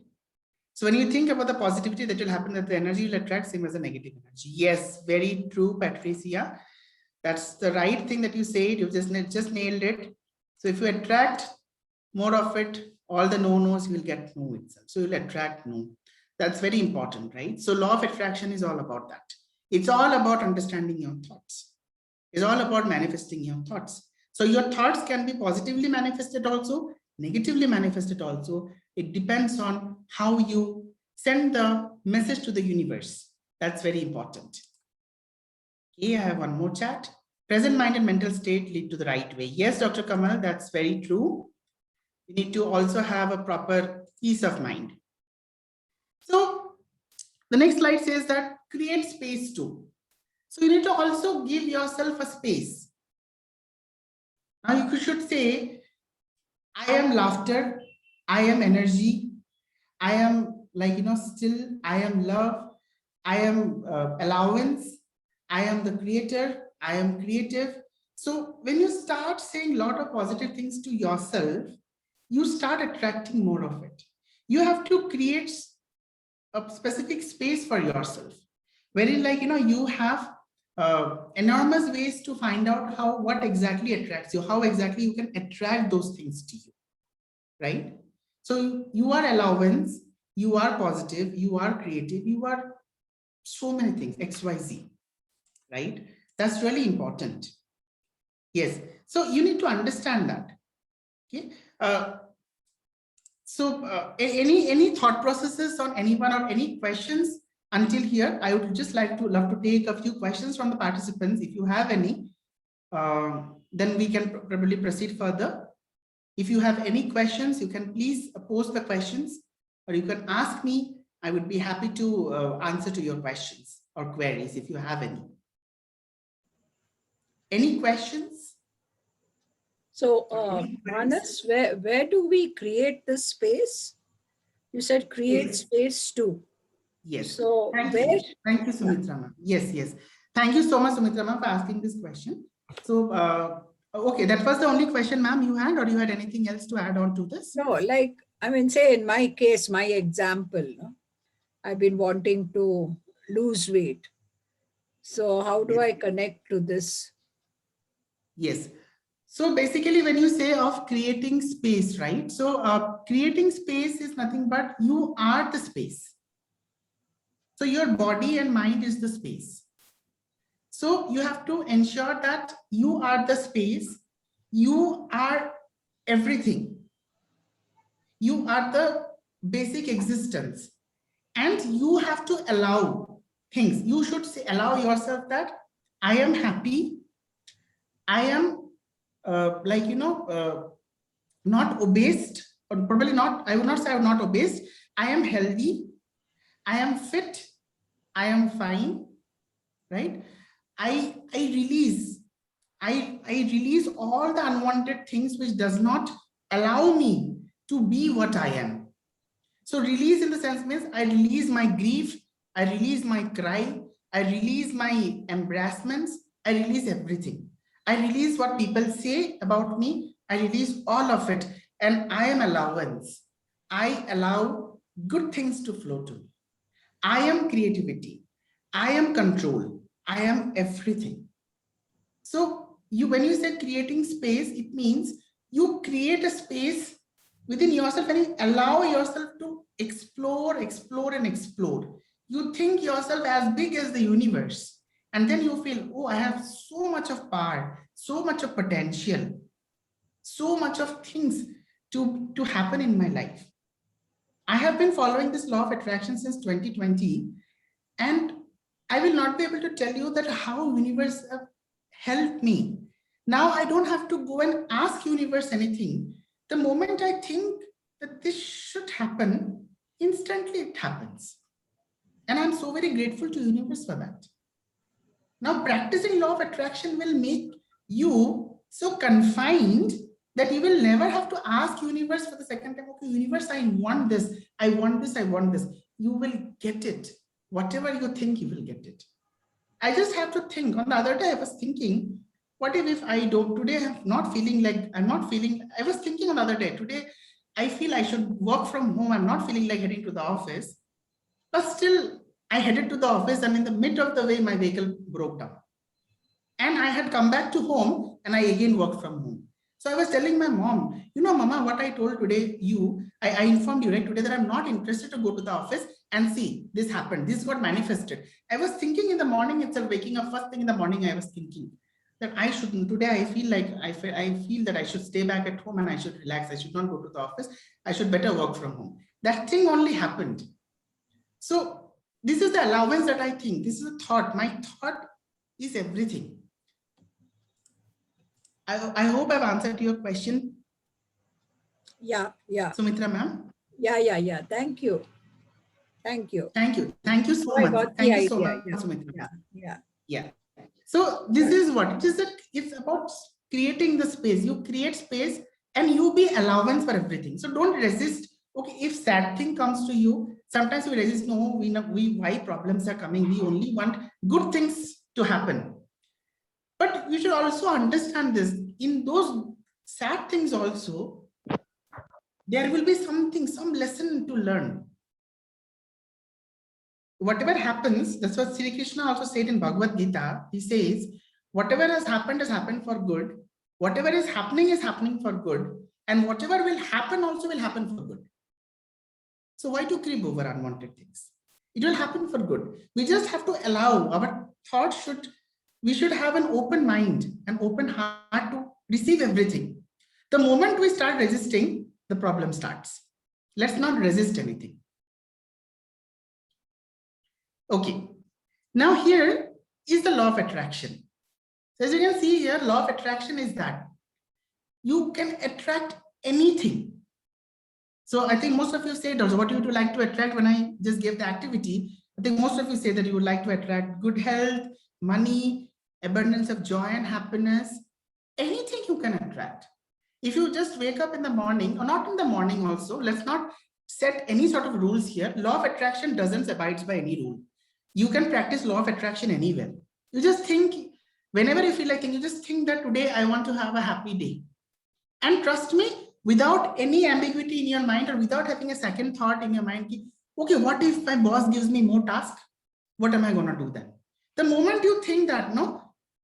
So when you think about the positivity that will happen, that the energy will attract, same as a negative energy. Yes, very true, Patricia. That's the right thing that you said. You just nailed it. So if you attract more of it, all the no-nos, you will get no itself. So you'll attract no. That's very important, right? So law of attraction is all about that. It's all about understanding your thoughts. It's all about manifesting your thoughts. So your thoughts can be positively manifested also, negatively manifested also. It depends on how you send the message to the universe. That's very important. Okay, I have one more chat. Present mind and mental state lead to the right way. Yes, Dr. Kamal, that's very true. You need to also have a proper peace of mind. So the next slide says that create space too. So you need to also give yourself a space. Now you should say, I am laughter, I am energy, I am still, I am love, I am allowance, I am the creator, I am creative. So when you start saying a lot of positive things to yourself, you start attracting more of it. You have to create a specific space for yourself, wherein you have enormous ways to find out what exactly attracts you, how exactly you can attract those things to you, right? So you are allowance, you are positive, you are creative, you are so many things, XYZ, right? That's really important. Yes, so you need to understand that. Okay. Any thought processes on anyone or any questions until here? I would just love to take a few questions from the participants. If you have any, then we can probably proceed further. If you have any questions, you can please post the questions, or you can ask me. I would be happy to answer to your questions or queries if you have any. Any questions? So, Manas, where do we create this space? You said create Yes. space too. Yes. So Thank where? you. Thank you, Sumitra ma'am. Yes, yes. Thank you so much, Sumitra ma'am, for asking this question. So, okay, that was the only question, ma'am, you had, or you had anything else to add on to this? No, say in my case, my example, I've been wanting to lose weight. So how do I connect to this? Yes. So basically, when you say of creating space, right? So creating space is nothing but you are the space. So your body and mind is the space. So you have to ensure that you are the space. You are everything. You are the basic existence. And you have to allow things. You should say, allow yourself that I am happy. I am not obese, or probably not, I would not say I'm not obese. I am healthy. I am fit. I am fine, right? I release all the unwanted things which does not allow me to be what I am. So release in the sense means I release my grief, I release my cry, I release my embarrassments, I release everything. I release what people say about me, I release all of it, and I am allowance. I allow good things to flow to me. I am creativity. I am control. I am everything. So when you say creating space, it means you create a space within yourself and you allow yourself to explore, explore, and explore. You think yourself as big as the universe, and then you feel, oh, I have so much of power, so much of potential, so much of things to happen in my life. I have been following this law of attraction since 2020, and I will not be able to tell you that how universe helped me. Now I don't have to go and ask universe anything. The moment I think that this should happen, instantly it happens. And I'm so very grateful to universe for that. Now practicing law of attraction will make you so confined that you will never have to ask universe for the second time, okay, universe, I want this, I want this, I want this. You will get it. Whatever you think, you will get it. I just have to think. On the other day, I was thinking, what if I don't, today I'm not feeling like, I was thinking on the other day, today I feel I should work from home. I'm not feeling like heading to the office, but still I headed to the office, and in the mid of the way, my vehicle broke down. And I had come back to home and I again worked from home. So I was telling my mom, you know, Mama, what I told today, I informed you right today that I'm not interested to go to the office, and see, this happened. This got manifested. I was thinking in the morning itself, waking up first thing in the morning, I was thinking that I shouldn't. Today, I feel like I feel that I should stay back at home and I should relax. I should not go to the office. I should better work from home. That thing only happened. So this is the allowance that I think. This is a thought. My thought is everything. I hope I've answered your question. Yeah. Sumitra ma'am. Yeah. Thank you. Thank you so I much. got the Thank you so idea. much, Sumitra. Yeah. So this is what it is. It's about creating the space. You create space and you be allowance for everything. So don't resist. Okay, if sad thing comes to you, sometimes we resist. No, we why problems are coming. We only want good things to happen. But you should also understand this. In those sad things also, there will be something, some lesson to learn. Whatever happens, that's what Sri Krishna also said in Bhagavad Gita. He says, whatever has happened for good. Whatever is happening for good. And whatever will happen also will happen for good. So why to creep over unwanted things? It will happen for good. We just have to allow our thoughts we should have an open mind, an open heart to receive everything. The moment we start resisting, the problem starts. Let's not resist anything. Okay. Now here is the law of attraction. So as you can see here, law of attraction is that you can attract anything. So I think most of you said also what you would like to attract. When I just gave the activity, I think most of you say that you would like to attract good health, money, abundance of joy and happiness. Anything you can attract. If you just wake up in the morning, or not in the morning also, let's not set any sort of rules here. Law of attraction doesn't abide by any rule. You can practice law of attraction anywhere. You just think, whenever you feel like it, you just think that today I want to have a happy day. And trust me, without any ambiguity in your mind or without having a second thought in your mind, okay, what if my boss gives me more tasks? What am I going to do then? The moment you think that, no,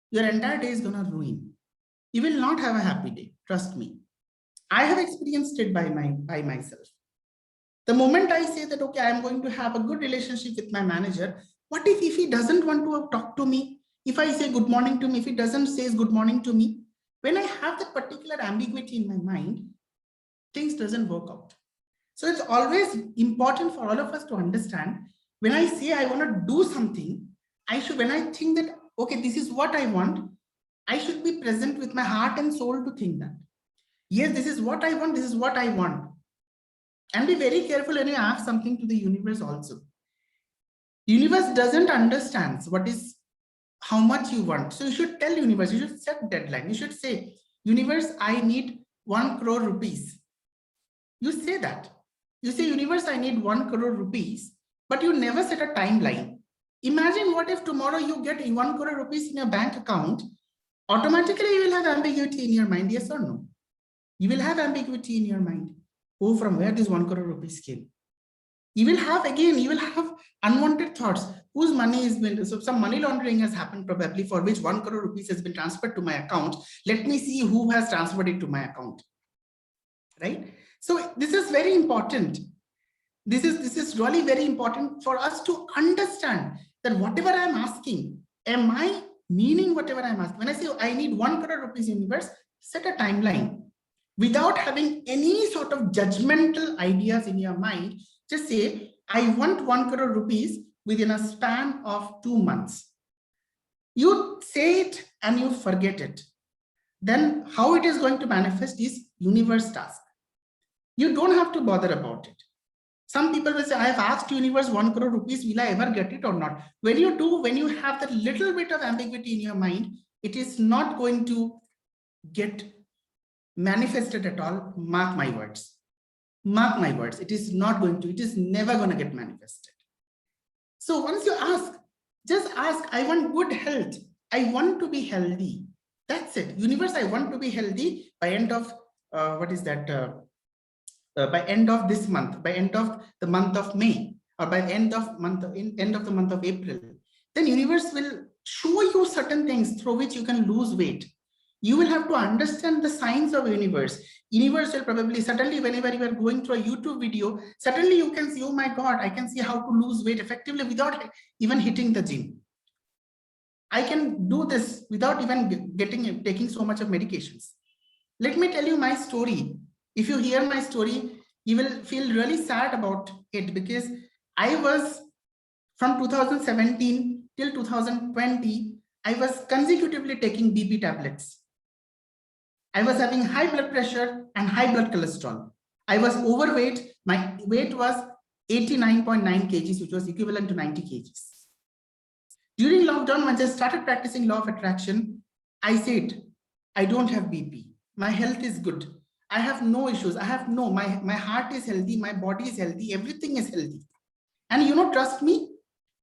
your entire day is going to ruin. You will not have a happy day. Trust me. I have experienced it by myself. The moment I say that, okay, I am going to have a good relationship with my manager, what if he doesn't want to talk to me? If I say good morning to me, if he doesn't say good morning to me, when I have that particular ambiguity in my mind, things doesn't work out. So it's always important for all of us to understand, when I say I want to do something, when I think that, okay, this is what I want, I should be present with my heart and soul to think that. Yes, this is what I want, this is what I want. And be very careful when you ask something to the universe also. The universe doesn't understand how much you want. So you should tell universe, you should set deadline. You should say, universe, I need 1 crore rupees. You say that. You say, universe, I need 1 crore rupees, but you never set a timeline. Imagine what if tomorrow you get 1 crore rupees in your bank account, automatically you will have ambiguity in your mind, yes or no? You will have ambiguity in your mind. Oh, from where this 1 crore rupees came? You will have unwanted thoughts. Whose money has been, so some money laundering has happened probably, for which 1 crore rupees has been transferred to my account. Let me see who has transferred it to my account. Right? So this is very important. This is really very important for us to understand that whatever I'm asking, am I meaning whatever I'm asking? When I say I need 1 crore rupees, universe, set a timeline. Without having any sort of judgmental ideas in your mind, just say, I want 1 crore rupees within a span of 2 months. You say it and you forget it. Then how it is going to manifest is universe task. You don't have to bother about it. Some people will say, I have asked universe 1 crore rupees, will I ever get it or not? When you do, when you have that little bit of ambiguity in your mind, it is not going to get manifested at all. Mark my words. Mark my words. It is not going to, it is never going to get manifested. So once you ask, just ask, I want good health. I want to be healthy. That's it. Universe, I want to be healthy by end of, by end of this month, by end of the month of May, or by the end of the month of April. Then universe will show you certain things through which you can lose weight. You will have to understand the signs of universe. Universe will probably, suddenly whenever you are going through a YouTube video, suddenly you can see, oh my God, I can see how to lose weight effectively without even hitting the gym. I can do this without even taking so much of medications. Let me tell you my story. If you hear my story, you will feel really sad about it, because I was from 2017 till 2020, I was consecutively taking BP tablets. I was having high blood pressure and high blood cholesterol. I was overweight. My weight was 89.9 kgs, which was equivalent to 90 kgs. During lockdown, once I started practicing law of attraction, I said, I don't have BP. My health is good. I have no issues. I have no, my heart is healthy. My body is healthy. Everything is healthy. And you know, trust me,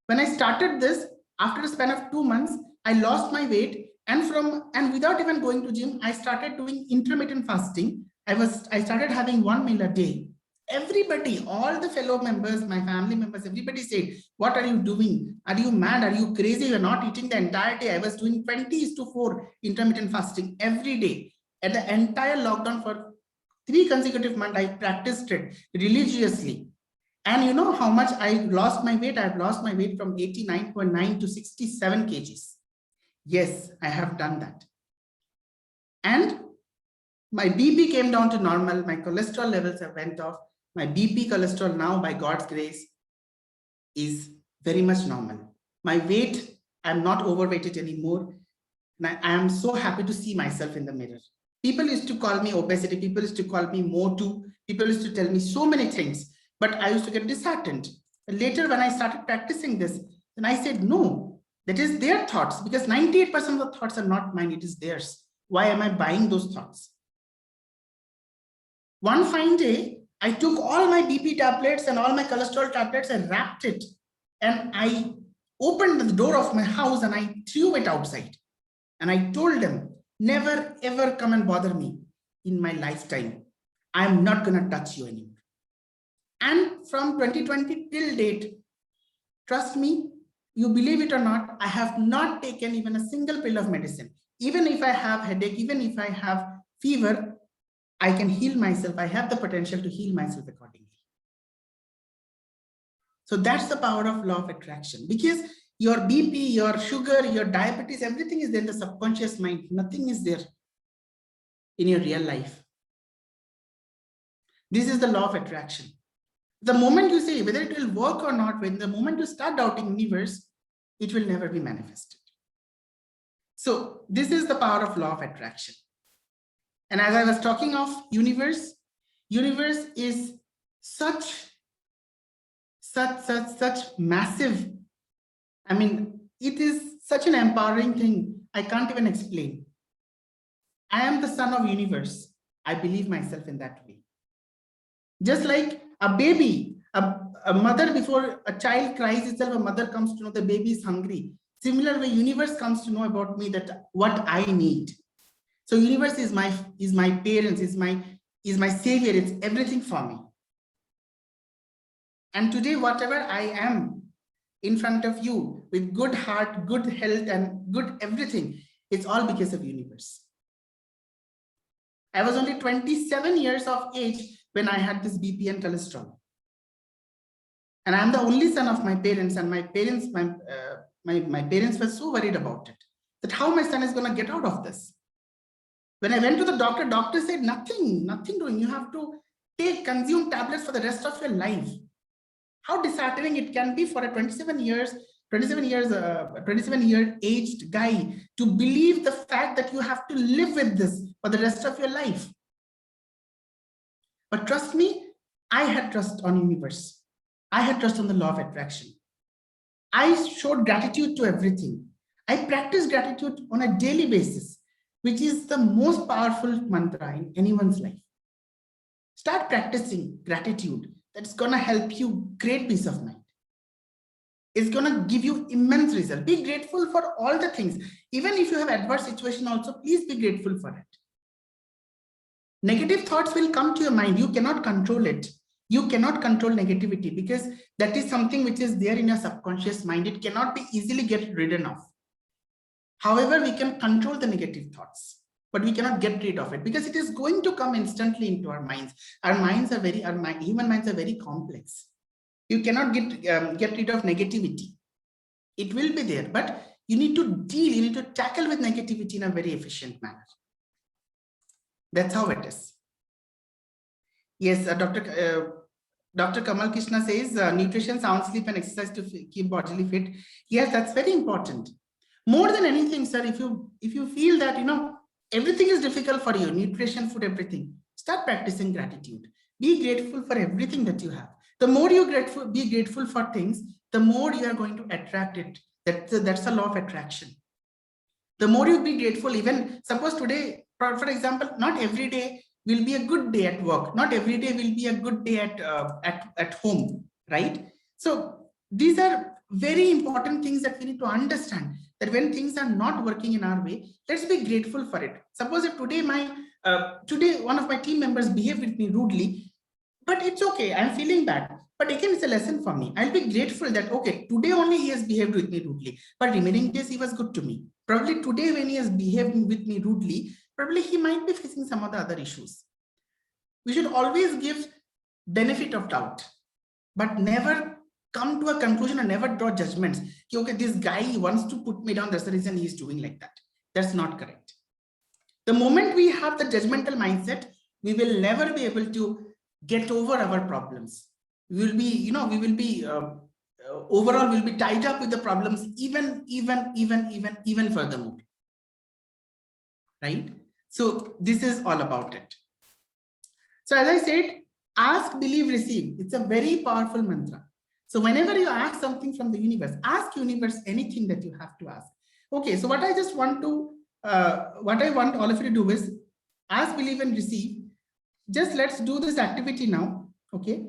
when I started this, after a span of 2 months, I lost my weight. And without even going to gym, I started doing intermittent fasting. I started having 1 meal a day. Everybody, all the fellow members, my family members, everybody said, what are you doing? Are you mad? Are you crazy? You're not eating the entire day. I was doing 20:4 intermittent fasting every day. At the entire lockdown for 3 consecutive months, I practiced it religiously. And you know how much I lost my weight? I've lost my weight from 89.9 to 67 kgs. Yes, I have done that. And my BP came down to normal. My cholesterol levels have went off. My BP cholesterol now, by God's grace, is very much normal. My weight, I'm not overweighted anymore. And I am so happy to see myself in the mirror. People used to call me obesity. People used to call me Motu. People used to tell me so many things, but I used to get disheartened. And later, when I started practicing this, then I said, no, that is their thoughts, because 98% of the thoughts are not mine, it is theirs. Why am I buying those thoughts? One fine day, I took all my BP tablets and all my cholesterol tablets and wrapped it. And I opened the door of my house and I threw it outside. And I told them, never ever come and bother me in my lifetime. I'm not gonna touch you anymore. And from 2020 till date, trust me, you believe it or not, I have not taken even a single pill of medicine. Even if I have headache, even if I have fever, I can heal myself. I have the potential to heal myself accordingly. So that's the power of law of attraction, because your BP, your sugar, your diabetes, everything is there in the subconscious mind. Nothing is there in your real life. This is the law of attraction. The moment you say whether it will work or not, when the moment you start doubting universe, it will never be manifested. So this is the power of law of attraction. And as I was talking of universe is such massive. I mean, it is such an empowering thing. I can't even explain. I am the son of universe. I believe myself in that way. Just like a baby, a mother, before a child cries itself, a mother comes to know the baby is hungry. Similar way, universe comes to know about me, that what I need. So universe is my parents, is my savior. It's everything for me. And today, whatever I am in front of you, with good heart, good health, and good everything, it's all because of universe. I was only 27 years of age when I had this BP and cholesterol. And I'm the only son of my parents, and my parents were so worried about it, that how my son is going to get out of this. When I went to the doctor said, nothing doing. You have to consume tablets for the rest of your life. How disheartening it can be for a 27 year aged guy to believe the fact that you have to live with this for the rest of your life. But trust me, I had trust on universe. I had trust on the law of attraction. I showed gratitude to everything. I practice gratitude on a daily basis, which is the most powerful mantra in anyone's life. Start practicing gratitude. That's going to help you great peace of mind. It's going to give you immense result. Be grateful for all the things. Even if you have adverse situation also, please be grateful for it. Negative thoughts will come to your mind. You cannot control it. You cannot control negativity because that is something which is there in your subconscious mind. It cannot be easily get ridden of. However, we can control the negative thoughts, but we cannot get rid of it because it is going to come instantly into our minds. Our minds are human minds are very complex. You cannot get rid of negativity. It will be there, but you need to you need to tackle with negativity in a very efficient manner. That's how it is. Yes, Dr. Kamal Krishna says nutrition, sound sleep, and exercise to keep bodily fit. Yes, that's very important. More than anything, sir, if you feel that everything is difficult for you, nutrition, food, everything, start practicing gratitude. Be grateful for everything that you have. The more you be grateful for things, the more you are going to attract it. That's the law of attraction. The more you be grateful, even suppose today, for example, not every day will be a good day at work. Not every day will be a good day at home, right? So these are very important things that we need to understand, that when things are not working in our way, let's be grateful for it. Suppose if today today one of my team members behaved with me rudely, but it's okay, I'm feeling bad. But again, it's a lesson for me. I'll be grateful that, okay, today only he has behaved with me rudely, but remaining days he was good to me. Probably today when he has behaved with me rudely, probably he might be facing some of the other issues. We should always give benefit of doubt, but never come to a conclusion and never draw judgments. Okay, this guy wants to put me down, that's the reason he's doing like that. That's not correct. The moment we have the judgmental mindset, we will never be able to get over our problems. We will be, overall we'll be tied up with the problems even furthermore. Right? So this is all about it. So as I said, ask, believe, receive. It's a very powerful mantra. So whenever you ask something from the universe, ask universe anything that you have to ask. Okay, so what I want all of you to do is ask, believe, and receive. Just let's do this activity now. Okay.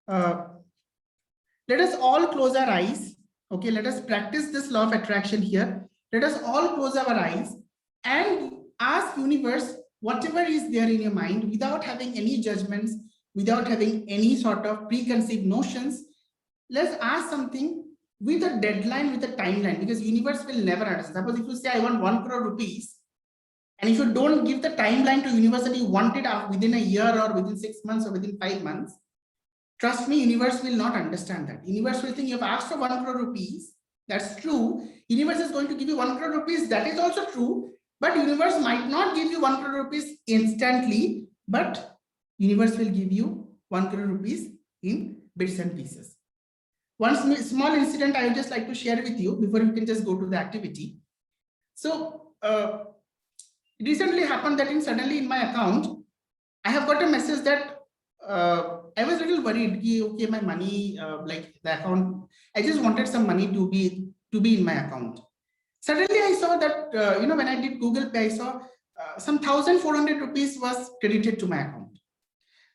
Let us all close our eyes. Okay, let us practice this law of attraction here. Let us all close our eyes and ask universe whatever is there in your mind without having any judgments, without having any sort of preconceived notions. Let's ask something with a deadline, with a timeline, because universe will never understand. Suppose if you say I want 1 crore rupees, and if you don't give the timeline to universe that you want it within a year or within 6 months or within 5 months, trust me, universe will not understand that. Universe will think you have asked for 1 crore rupees. That's true. Universe is going to give you 1 crore rupees. That is also true. But universe might not give you 1 crore rupees instantly, but universe will give you 1 crore rupees in bits and pieces. One small incident I would just like to share with you before you can just go to the activity. So it recently happened that suddenly in my account, I have got a message that I was a little worried. Okay, my money, like the account, I just wanted some money to be in my account. Suddenly I saw that, when I did Google Pay, I saw some 1,400 rupees was credited to my account.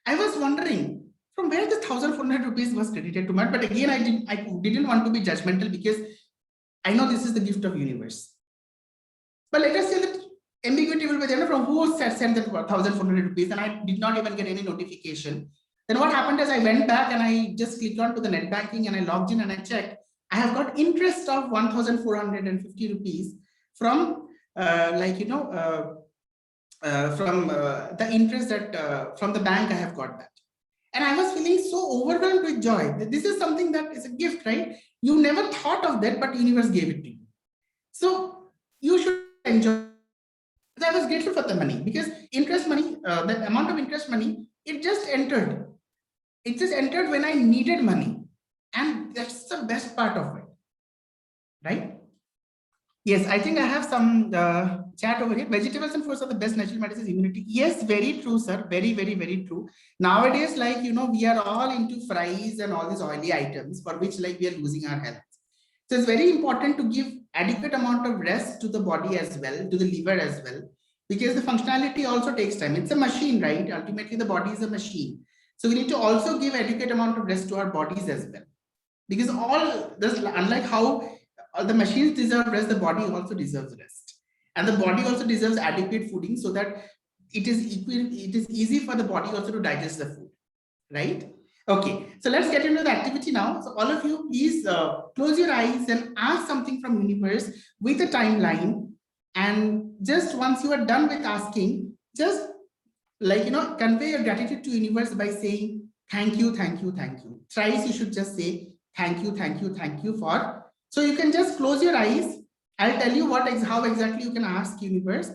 I was wondering from where the 1,400 rupees was credited to my, but again, I didn't want to be judgmental because I know this is the gift of universe. But let us say that ambiguity will be there from who sent that 1,400 rupees, and I did not even get any notification. Then what happened is I went back and I just clicked on to the net banking and I logged in and I checked. I have got interest of 1,450 rupees from the interest that from the bank I have got that. And I was feeling so overwhelmed with joy. This is something that is a gift, right? You never thought of that, but universe gave it to you. So you should enjoy. I was grateful for the money because interest money, the amount of interest money, it just entered. It just entered when I needed money. And that's the best part of it, right? Yes, I think I have some chat over here. Vegetables and fruits are the best natural medicines, immunity. Yes, very true, sir. Very, very, very true. Nowadays, like, you know, we are all into fries and all these oily items for which like we are losing our health. So it's very important to give adequate amount of rest to the body as well, to the liver as well, because the functionality also takes time. It's a machine, right? Ultimately, the body is a machine. So we need to also give adequate amount of rest to our bodies as well. Because all this, unlike how the machines deserve rest, the body also deserves rest. And the body also deserves adequate fooding so that it is easy for the body also to digest the food, right? Okay, so let's get into the activity now. So all of you, please close your eyes and ask something from universe with a timeline. And just once you are done with asking, just like, you know, convey your gratitude to universe by saying, thank you, thank you, thank you. Thrice you should just say, thank you, thank you, thank you for. So you can just close your eyes. I'll tell you how exactly you can ask universe.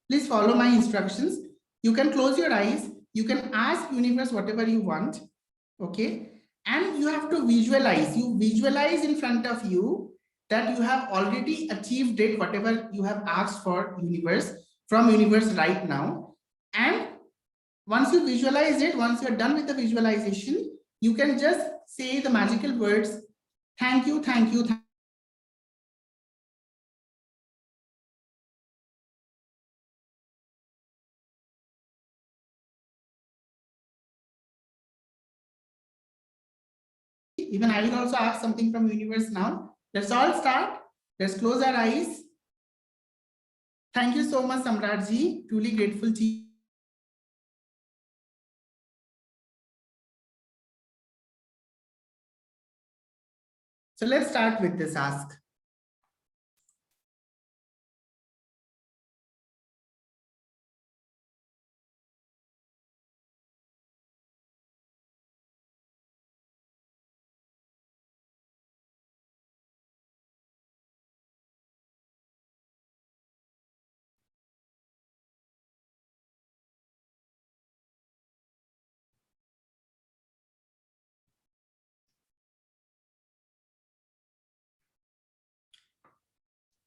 Please follow my instructions. You can close your eyes. You can ask universe whatever you want. Okay, and you have to visualize. You visualize in front of you that you have already achieved it, whatever you have asked for universe, from universe right now. And once you visualize it, once you're done with the visualization, you can just say the magical words, thank you, thank you, thank you. Even I will also ask something from universe now. Let's all start. Let's close our eyes. Thank you so much, Samratji. Truly grateful to you. So let's start with this ask.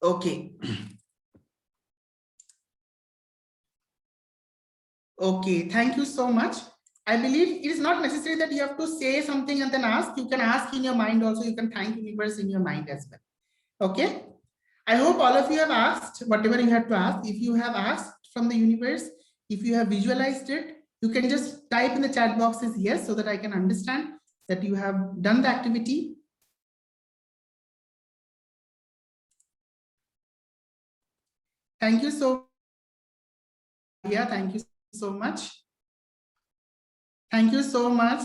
Okay. Okay, thank you so much. I believe it is not necessary that you have to say something and then ask. You can ask in your mind also. You can thank universe in your mind as well. Okay. I hope all of you have asked whatever you had to ask. If you have asked from the universe, if you have visualized it, you can just type in the chat boxes yes, so that I can understand that you have done the activity. Thank you so much. Yeah, thank you so much. Thank you so much,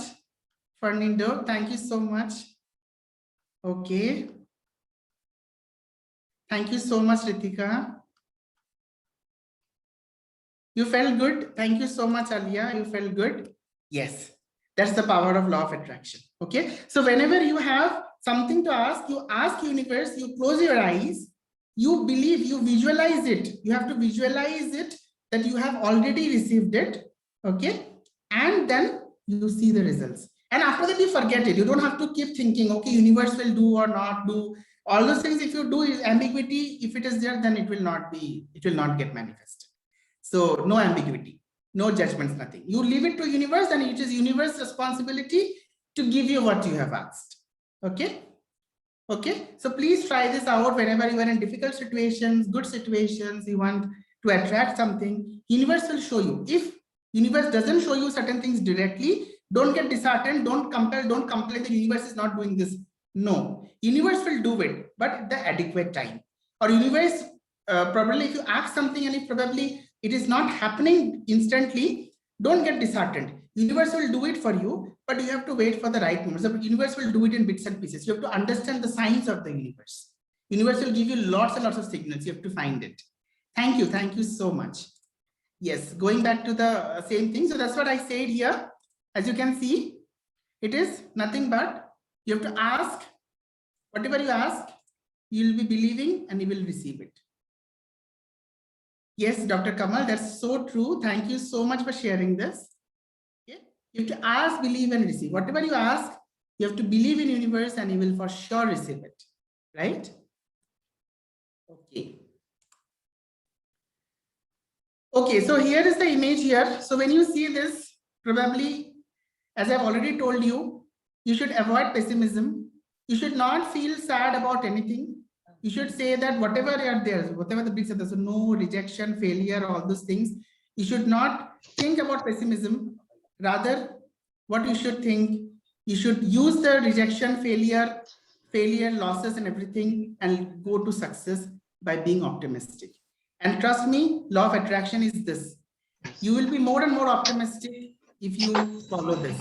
Fernando. Thank you so much. Okay. Thank you so much, Ritika. You felt good. Thank you so much, Alia. You felt good. Yes, that's the power of law of attraction. Okay. So whenever you have something to ask, you ask universe, you close your eyes, you believe, you visualize it. You have to visualize it that you have already received it. Okay. And then you see the results. And after that, you forget it. You don't have to keep thinking, okay, universe will do or not do. All those things, if you do is ambiguity, if it is there, then it will not get manifested. So no ambiguity, no judgments, nothing. You leave it to universe, and it is universe's responsibility to give you what you have asked. Okay. Okay. So please try this out whenever you are in difficult situations, good situations, you want to attract something, universe will show you. If universe doesn't show you certain things directly, don't get disheartened, don't compel, don't complain the universe is not doing this. No, universe will do it, but at the adequate time. Or universe, probably if you ask something and if probably it is not happening instantly, don't get disheartened. Universe will do it for you, but you have to wait for the right moment. So universe will do it in bits and pieces. You have to understand the signs of the universe. Universe will give you lots and lots of signals. You have to find it. Thank you. Thank you so much. Yes, going back to the same thing. So that's what I said here. As you can see, it is nothing but you have to ask. Whatever you ask, you will be believing and you will receive it. Yes, Dr. Kamal, that's so true. Thank you so much for sharing this. Okay. You have to ask, believe, and receive. Whatever you ask, you have to believe in universe and you will for sure receive it. Right? Okay. Okay, so here is the image here. So when you see this, probably, as I've already told you, you should avoid pessimism. You should not feel sad about anything. You should say that whatever are there, whatever the big so no rejection, failure, all those things, you should not think about pessimism. Rather, what you should think, you should use the rejection, failure, losses and everything and go to success by being optimistic. And trust me, law of attraction is this. You will be more and more optimistic if you follow this.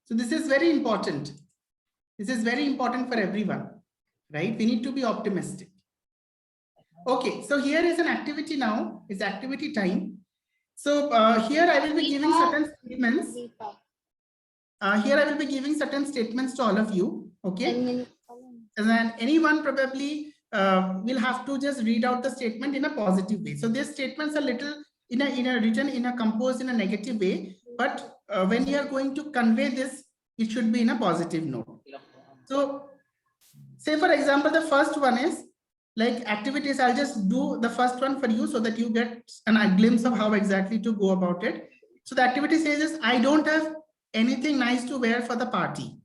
So this is very important. This is very important for everyone, right? We need to be optimistic. Okay, so here is an activity now. It's activity time. So here I will be giving certain statements. Here I will be giving certain statements to all of you. Okay. And then anyone probably will have to just read out the statement in a positive way. So these statements are little composed in a negative way, but when you are going to convey this, it should be in a positive note. So say for example, the first one is like activities. I'll just do the first one for you so that you get a glimpse of how exactly to go about it. So the activity says is, I don't have anything nice to wear for the party.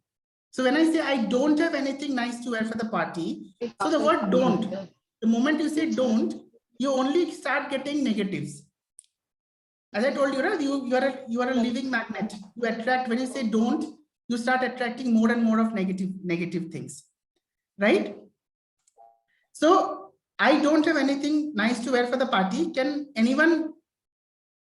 So when I say I don't have anything nice to wear for the party, so the word don't, the moment you say don't, you only start getting negatives. As I told you, right, you are a living magnet. You attract, when you say don't, you start attracting more and more of negative things, right? So I don't have anything nice to wear for the party. Can anyone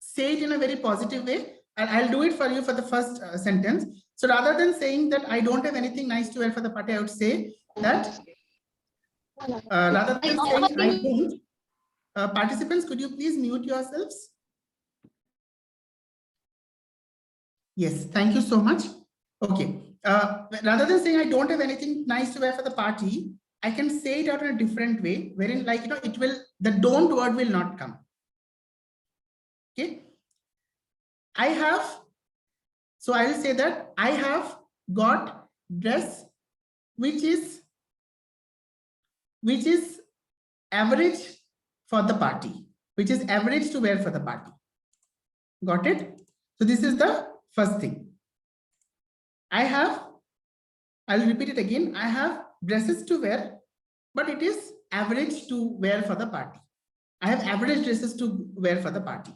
say it in a very positive way? I'll do it for you for the first sentence. So rather than saying that I don't have anything nice to wear for the party, I would say that rather than saying I don't, participants, could you please mute yourselves? Yes, thank you so much. Okay, rather than saying I don't have anything nice to wear for the party, I can say it out in a different way, wherein like, it will, the don't word will not come. Okay. I have, so I will say that I have got dress which is average for the party, which is average to wear for the party. Got it? So this is the first thing. I'll repeat it again. I have dresses to wear, but it is average to wear for the party. I have average dresses to wear for the party.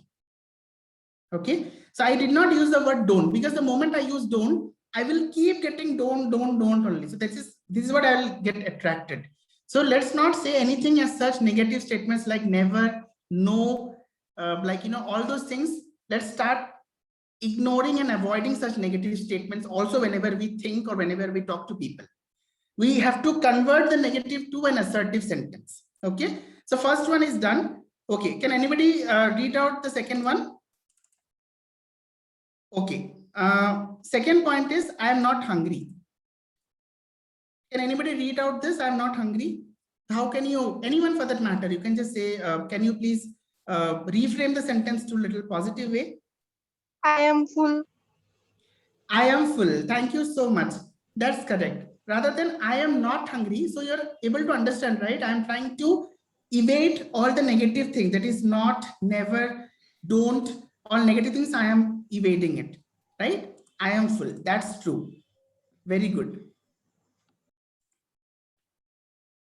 Okay. So I did not use the word don't, because the moment I use don't, I will keep getting don't only. So this is what I will get attracted. So let's not say anything as such negative statements like never, no, all those things. Let's start ignoring and avoiding such negative statements also whenever we think or whenever we talk to people. We have to convert the negative to an assertive sentence. Okay. So first one is done. Okay. Can anybody read out the second one? Okay. Second point is I am not hungry. Can anybody read out this? I am not hungry. How can you, anyone for that matter, you can just say, can you please reframe the sentence to a little positive way? I am full. I am full. Thank you so much. That's correct. Rather than I am not hungry. So you're able to understand, right? I am trying to evade all the negative things. That is not, never, don't, all negative things. I am evading it, right? I am full. That's true. Very good.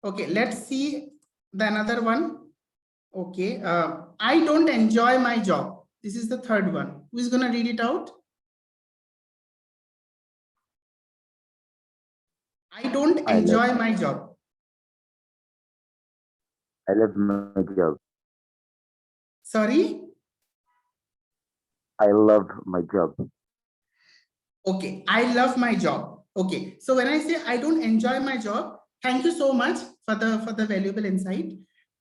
Okay, let's see the another one. Okay, I don't enjoy my job. This is the third one. Who is going to read it out? I don't enjoy my job. I love my job. Sorry? I love my job. Okay, I love my job. Okay, so when I say I don't enjoy my job, thank you so much for the valuable insight.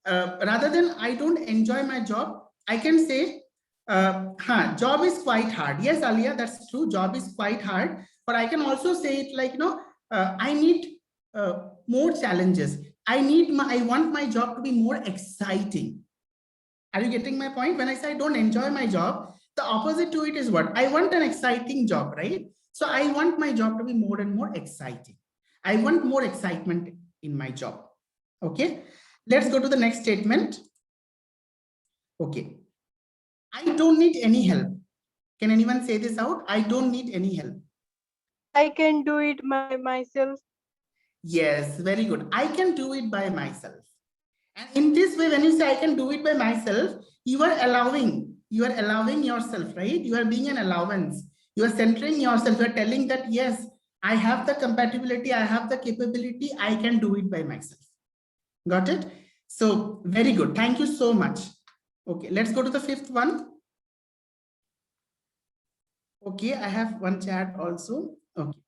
Rather than I don't enjoy my job, I can say, job is quite hard. Yes, Alia, that's true. Job is quite hard. But I can also say it like, I need more challenges. I want my job to be more exciting. Are you getting my point? When I say I don't enjoy my job, the opposite to it is what? I want an exciting job, right? So I want my job to be more and more exciting. I want more excitement in my job. Okay. Let's go to the next statement. Okay. I don't need any help. Can anyone say this out? I don't need any help. I can do it by myself. Yes, very good. I can do it by myself. And in this way, when you say I can do it by myself, you are allowing yourself, right? You are being an allowance. You are centering yourself. You are telling that, yes, I have the compatibility, I have the capability, I can do it by myself. Got it? So very good. Thank you so much. Okay, let's go to the fifth one. Okay, I have one chat also. Okay.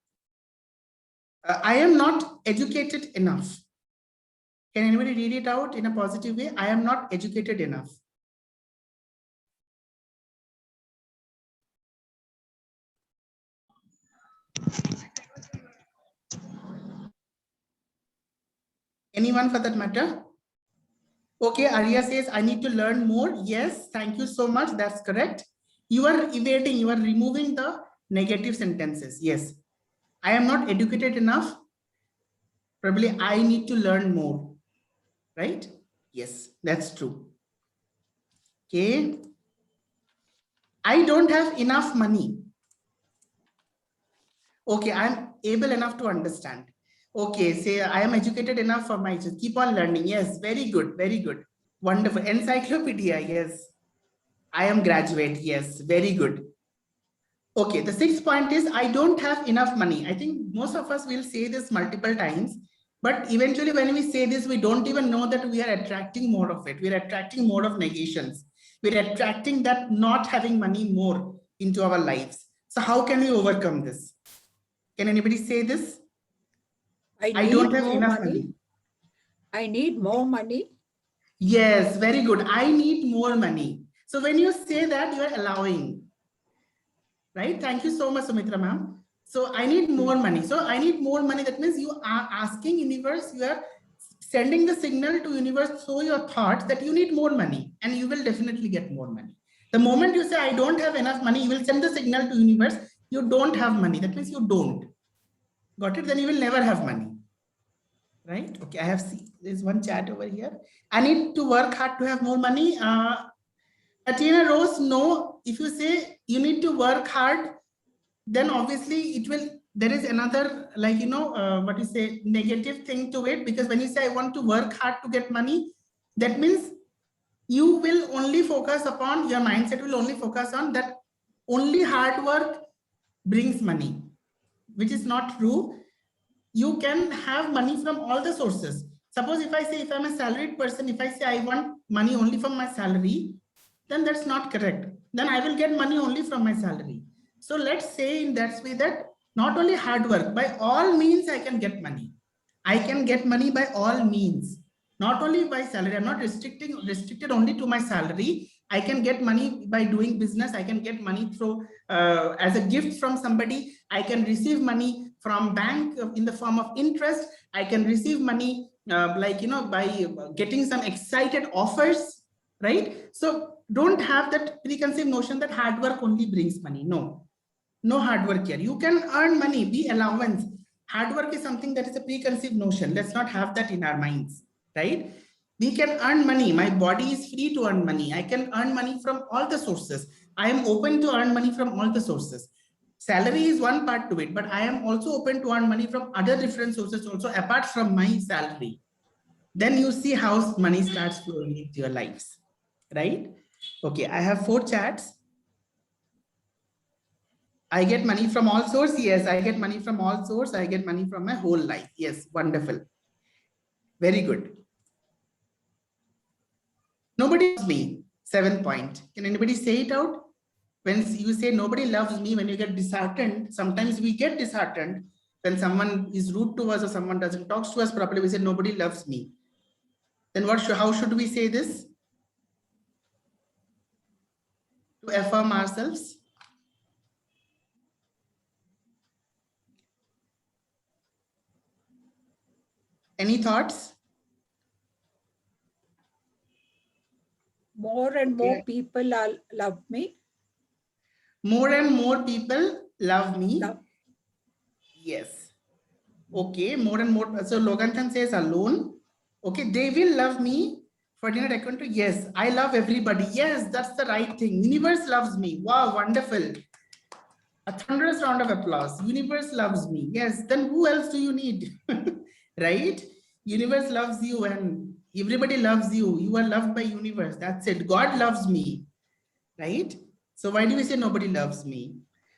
I am not educated enough. Can anybody read it out in a positive way? I am not educated enough. Anyone for that matter? Okay, Arya says, I need to learn more. Yes, thank you so much. That's correct. You are evading, you are removing the negative sentences. Yes, I am not educated enough. Probably I need to learn more, right? Yes, that's true. Okay. I don't have enough money. Okay, I'm able enough to understand. Okay, say I am educated enough for my children. Keep on learning. Yes, very good, very good. Wonderful. Encyclopedia, yes. I am graduate, yes, very good. Okay, the sixth point is I don't have enough money. I think most of us will say this multiple times, but eventually when we say this, we don't even know that we are attracting more of it. We're attracting more of negations. We're attracting that not having money more into our lives. So how can we overcome this? Can anybody say this? I don't have enough money. I need more money. Yes, very good. I need more money. So when you say that, you are allowing, right? Thank you so much, Sumitra ma'am. So I need more money. So I need more money. That means you are asking universe, you are sending the signal to universe through your thoughts that you need more money and you will definitely get more money. The moment you say, I don't have enough money, you will send the signal to universe, you don't have money. That means you don't. Got it? Then you will never have money. Right? Okay, I have seen there's one chat over here. I need to work hard to have more money. Athena Rose, no. If you say you need to work hard, then obviously it will, there is another, like, what you say, negative thing to it, because when you say I want to work hard to get money, that means you will only focus upon, your mindset will only focus on that only hard work brings money, which is not true. You can have money from all the sources. Suppose if I say, if I'm a salaried person, if I say I want money only from my salary, then that's not correct. Then I will get money only from my salary. So let's say in that way that not only hard work, by all means I can get money. I can get money by all means, not only by salary. I'm not restricted only to my salary. I can get money by doing business. I can get money through as a gift from somebody. I can receive money from bank in the form of interest. I can receive money by getting some excited offers, right? So don't have that preconceived notion that hard work only brings money. No hard work here. You can earn money, be allowance. Hard work is something that is a preconceived notion. Let's not have that in our minds, right? We can earn money. My body is free to earn money. I can earn money from all the sources. I am open to earn money from all the sources. Salary is one part to it, but I am also open to earn money from other different sources also apart from my salary. Then you see how money starts flowing into your lives, right? Okay, I have 4 chats. I get money from all sources. Yes, I get money from all sources. I get money from my whole life. Yes, wonderful. Very good. Nobody loves me. 7th point. Can anybody say it out? When you say nobody loves me, when you get disheartened, sometimes we get disheartened when someone is rude to us or someone doesn't talk to us properly. We say nobody loves me. Then how should we say this to affirm ourselves? Any thoughts? More and more people love me. More and more people love me. Love. Yes. Okay, more and more. So Loganthan says alone. Okay, they will love me. Ferdinand Equinto, yes, I love everybody. Yes, that's the right thing. Universe loves me. Wow, wonderful. A thunderous round of applause. Universe loves me. Yes, then who else do you need? Right? Universe loves you and everybody loves you. You are loved by universe. That's it. God loves me. Right? So why do we say nobody loves me?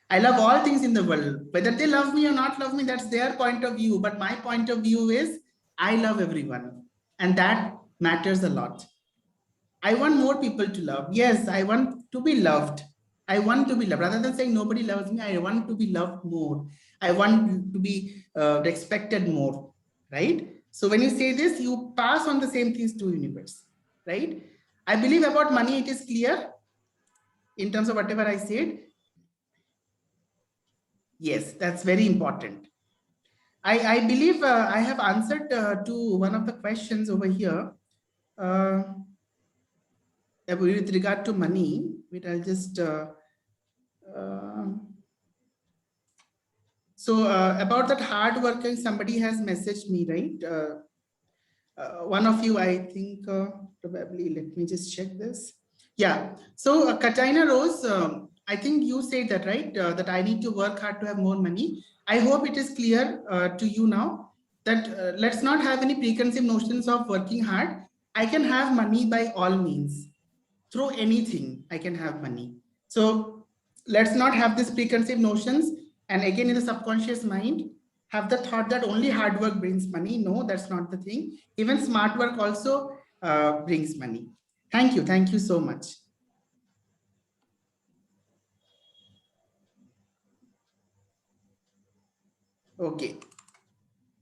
I love all things in the world. Whether they love me or not love me, that's their point of view. But my point of view is I love everyone. And that matters a lot. I want more people to love. Yes, I want to be loved. I want to be loved. Rather than saying nobody loves me, I want to be loved more. I want to be respected more, right? So when you say this, you pass on the same things to universe, right? I believe about money, it is clear in terms of whatever I said. Yes, that's very important. I believe I have answered to one of the questions over here. With regard to money, which I'll just about that hard working, somebody has messaged me, right? One of you, I think, probably, let me just check this. Yeah, so Katina Rose, I think you said that, right? That I need to work hard to have more money. I hope it is clear to you now that let's not have any preconceived notions of working hard. I can have money by all means. Through anything, I can have money. So let's not have these preconceived notions. And again, in the subconscious mind, have the thought that only hard work brings money. No, that's not the thing. Even smart work also brings money. Thank you. Thank you so much. Okay.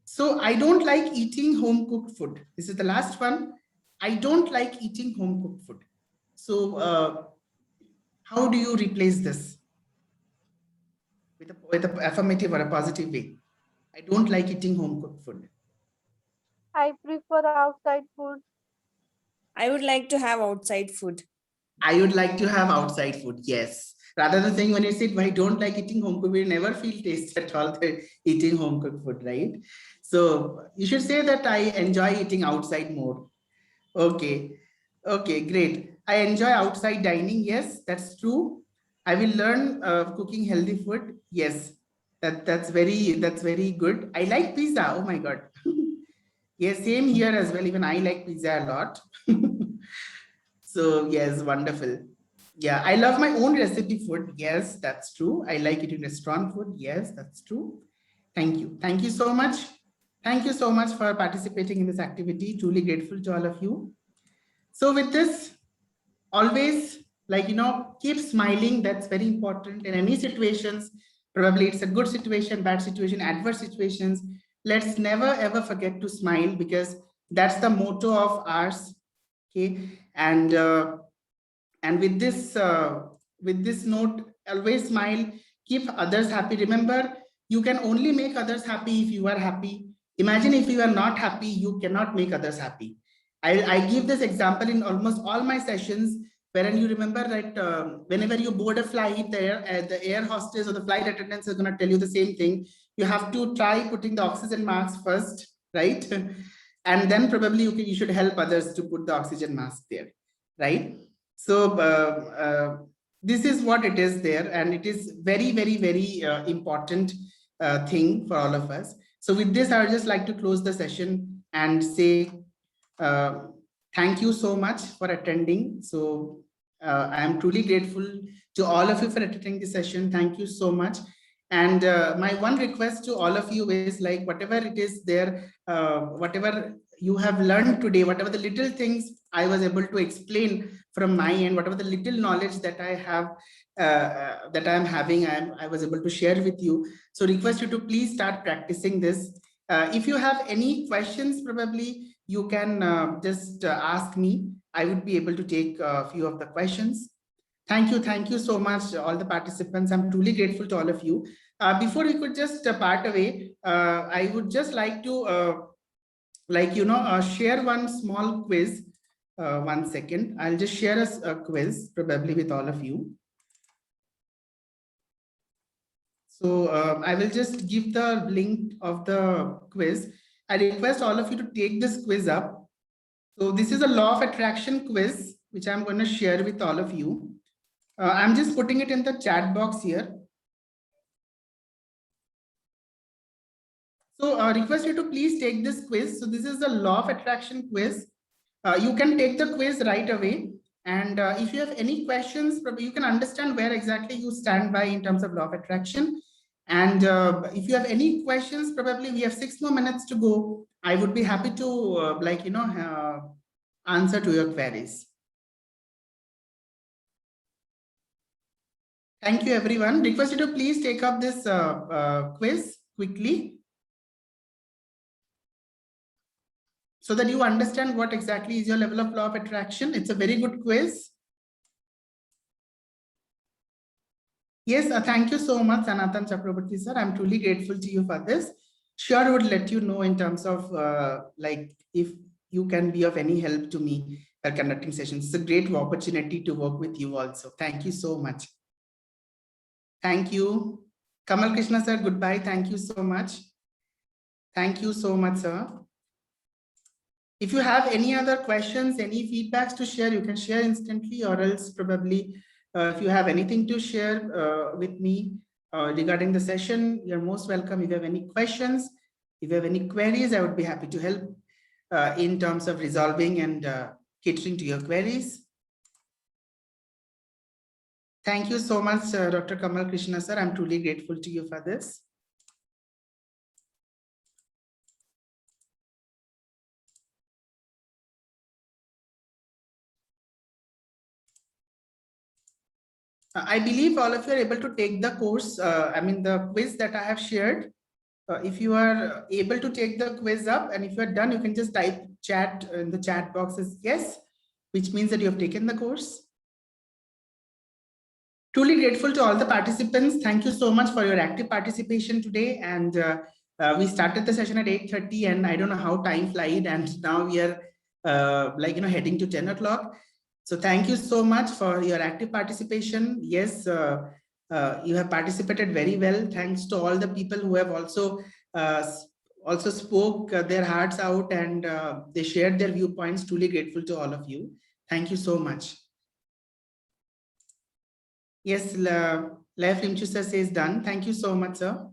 So I don't like eating home cooked food. This is the last one. I don't like eating home cooked food. So how do you replace this? With an affirmative or a positive way. I don't like eating home cooked food. I prefer outside food. I would like to have outside food. I would like to have outside food, yes. Rather than saying when you say, I don't like eating home cooked, we never feel taste at all eating home cooked food, right? So you should say that I enjoy eating outside more. Okay. Okay, great. I enjoy outside dining. Yes, that's true. I will learn cooking healthy food. Yes, that's very good. I like pizza. Oh my God. Yes, same here as well. Even I like pizza a lot. So yes, wonderful. Yeah, I love my own recipe food. Yes, that's true. I like eating restaurant food. Yes, that's true. Thank you. Thank you so much. Thank you so much for participating in this activity. Truly grateful to all of you. So with this, always keep smiling. That's very important in any situations. Probably it's a good situation, bad situation, adverse situations. Let's never ever forget to smile, because that's the motto of ours. Okay, and with this note, always smile, keep others happy. Remember, you can only make others happy if you are happy. Imagine if you are not happy, you cannot make others happy. I give this example in almost all my sessions, wherein you remember that whenever you board a flight, the air hostess or the flight attendants are going to tell you the same thing. You have to try putting the oxygen mask first, right? And then probably you should help others to put the oxygen mask there, right? So this is what it is there, and it is very important thing for all of us. So with this, I would just like to close the session and say thank you so much for attending. So I am truly grateful to all of you for attending this session. Thank you so much. And my one request to all of you is, like, whatever it is there, whatever you have learned today, whatever the little things I was able to explain from my end, whatever the little knowledge that I have, that I am having, I was able to share with you. So request you to please start practicing this. If you have any questions, probably you can just ask me. I would be able to take a few of the questions. Thank you so much, all the participants. I'm truly grateful to all of you. Before we could just part away, I would just like to, share one small quiz. 1 second, I'll just share a quiz probably with all of you. So I will just give the link of the quiz. I request all of you to take this quiz up So this is a law of attraction quiz, which I'm going to share with all of you. I'm just putting it in the chat box here. So request you to please take this quiz. So this is the law of attraction quiz. You can take the quiz right away. And if you have any questions, probably you can understand where exactly you stand by in terms of law of attraction. And if you have any questions, probably we have 6 more minutes to go. I would be happy to answer to your queries. Thank you, everyone. Request you to please take up this quiz quickly, so that you understand what exactly is your level of law of attraction. It's a very good quiz. Yes, thank you so much, Sanatan Chakraborty sir. I'm truly grateful to you for this. Sure, would let you know in terms of if you can be of any help to me while conducting sessions. It's a great opportunity to work with you also. Thank you so much. Thank you. Kamal Krishna sir, goodbye. Thank you so much. Thank you so much, sir. If you have any other questions, any feedbacks to share, you can share instantly, or else probably if you have anything to share with me regarding the session, you're most welcome. If you have any questions, if you have any queries, I would be happy to help in terms of resolving and catering to your queries. Thank you so much, Dr. Kamal Krishna sir. I'm truly grateful to you for this. I believe all of you are able to take the course, the quiz that I have shared. If you are able to take the quiz up, and if you are done, you can just type chat in the chat box as yes, which means that you have taken the course. Truly grateful to all the participants. Thank you so much for your active participation today. And we started the session at 8:30, and I don't know how time flies, and now we are heading to 10 o'clock. So thank you so much for your active participation. Yes, you have participated very well. Thanks to all the people who have also spoke their hearts out, and they shared their viewpoints. Truly grateful to all of you. Thank you so much. Yes, Leif Limchu sir says done. Thank you so much, sir.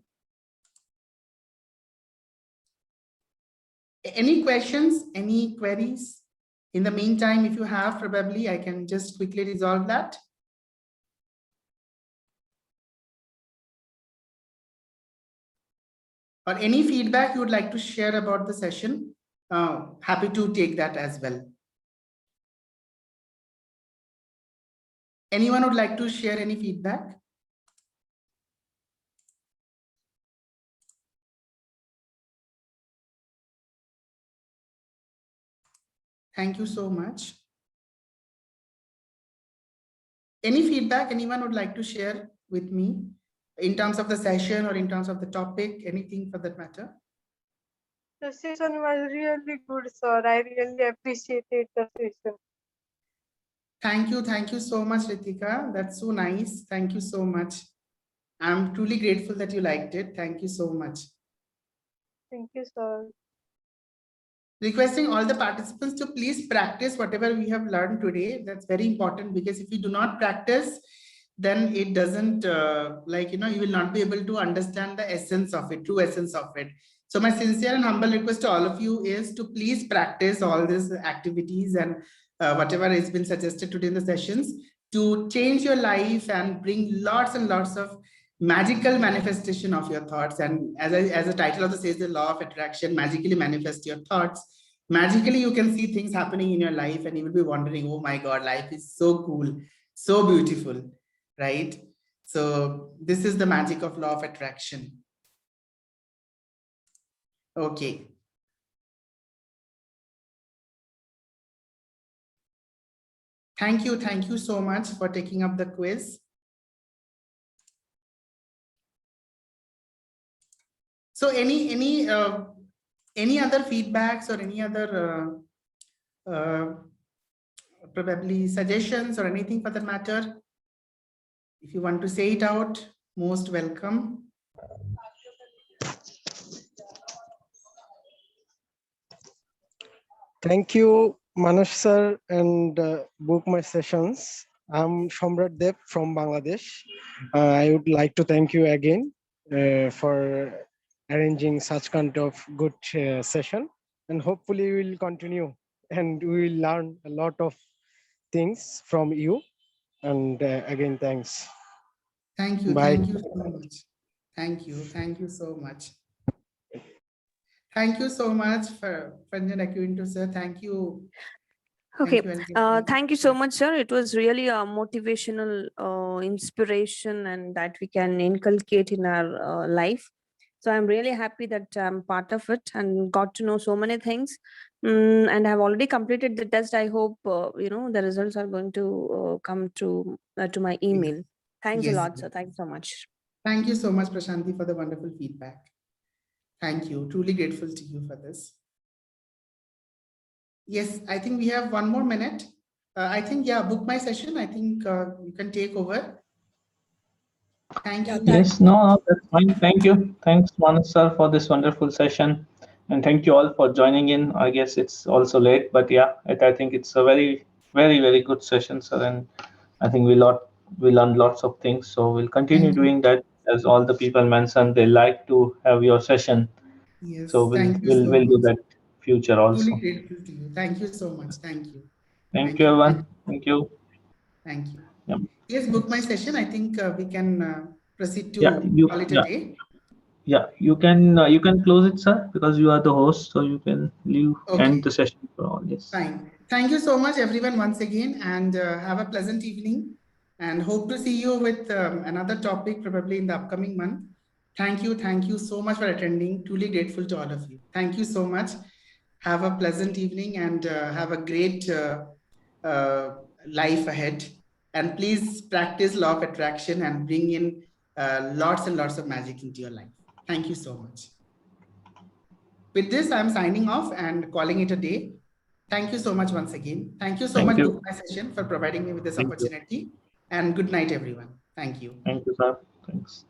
Any questions, any queries? In the meantime, if you have, probably I can just quickly resolve that. Or any feedback you would like to share about the session, happy to take that as well. Anyone would like to share any feedback? Thank you so much. Any feedback anyone would like to share with me in terms of the session or in terms of the topic, anything for that matter? The session was really good, sir. I really appreciated the session. Thank you so much, Ritika. That's so nice. Thank you so much. I'm truly grateful that you liked it. Thank you so much. Thank you, sir. Requesting all the participants to please practice whatever we have learned today. That's very important, because if you do not practice, then it doesn't you will not be able to understand the essence of it, true essence of it. So my sincere and humble request to all of you is to please practice all these activities and whatever has been suggested today in the sessions to change your life and bring lots and lots of magical manifestation of your thoughts. And as the title of the says, the law of attraction, magically manifest your thoughts. Magically, you can see things happening in your life, and you will be wondering, oh my God, life is so cool, so beautiful, right? So this is the magic of law of attraction. Okay. Thank you so much for taking up the quiz. So any other feedbacks or any other probably suggestions or anything for that matter? If you want to say it out, most welcome. Thank you, Manush sir and book my sessions. I'm Shomrat Dev from Bangladesh. I would like to thank you again for arranging such kind of good session, and hopefully we will continue and we will learn a lot of things from you. And again, thanks. Thank you. Bye. Thank you so much. Thank you. Thank you so much. Thank you so much for Panjan Akinto, sir. Thank you. Okay, Thank you. thank you so much, sir. It was really a motivational inspiration and that we can inculcate in our life. So I'm really happy that I'm part of it and got to know so many things. And I've already completed the test. I hope the results are going to come to my email. Thanks a Yes. lot, sir. Thanks so much. Thank you so much, Prashanti, for the wonderful feedback. Thank you. Truly grateful to you for this. Yes, I think we have 1 more minute. I think, yeah, book my session. I think you can take over. Thank you. Yes, no, that's fine. Thank you. Thanks, Manush sir, for this wonderful session. And thank you all for joining in. I guess it's also late, but yeah, I think it's a very, very, very good session, sir. And I think we learned lots of things. So we'll continue Thank you. doing that, as all the people mentioned. They like to have your session. Yes, So thank you so we'll do much. that future also. Truly grateful to you. Thank you so much. Thank you. Thank you, everyone. Thank you. Thank you. Yeah. Yes, book my session. I think we can proceed to Yeah, call it a day. Yeah, you can close it, sir, because you are the host, so you can leave end the session for all. Yes. Fine. Thank you so much, everyone, once again, and have a pleasant evening. And hope to see you with another topic probably in the upcoming month. Thank you. Thank you so much for attending. Truly grateful to all of you. Thank you so much. Have a pleasant evening and have a great life ahead. And please practice law of attraction and bring in lots and lots of magic into your life. Thank you so much. With this, I'm signing off and calling it a day. Thank you so much once again. Thank you so much, Book My Session, for providing me with this opportunity. And good night, everyone. Thank you. Thank you, sir. Thanks.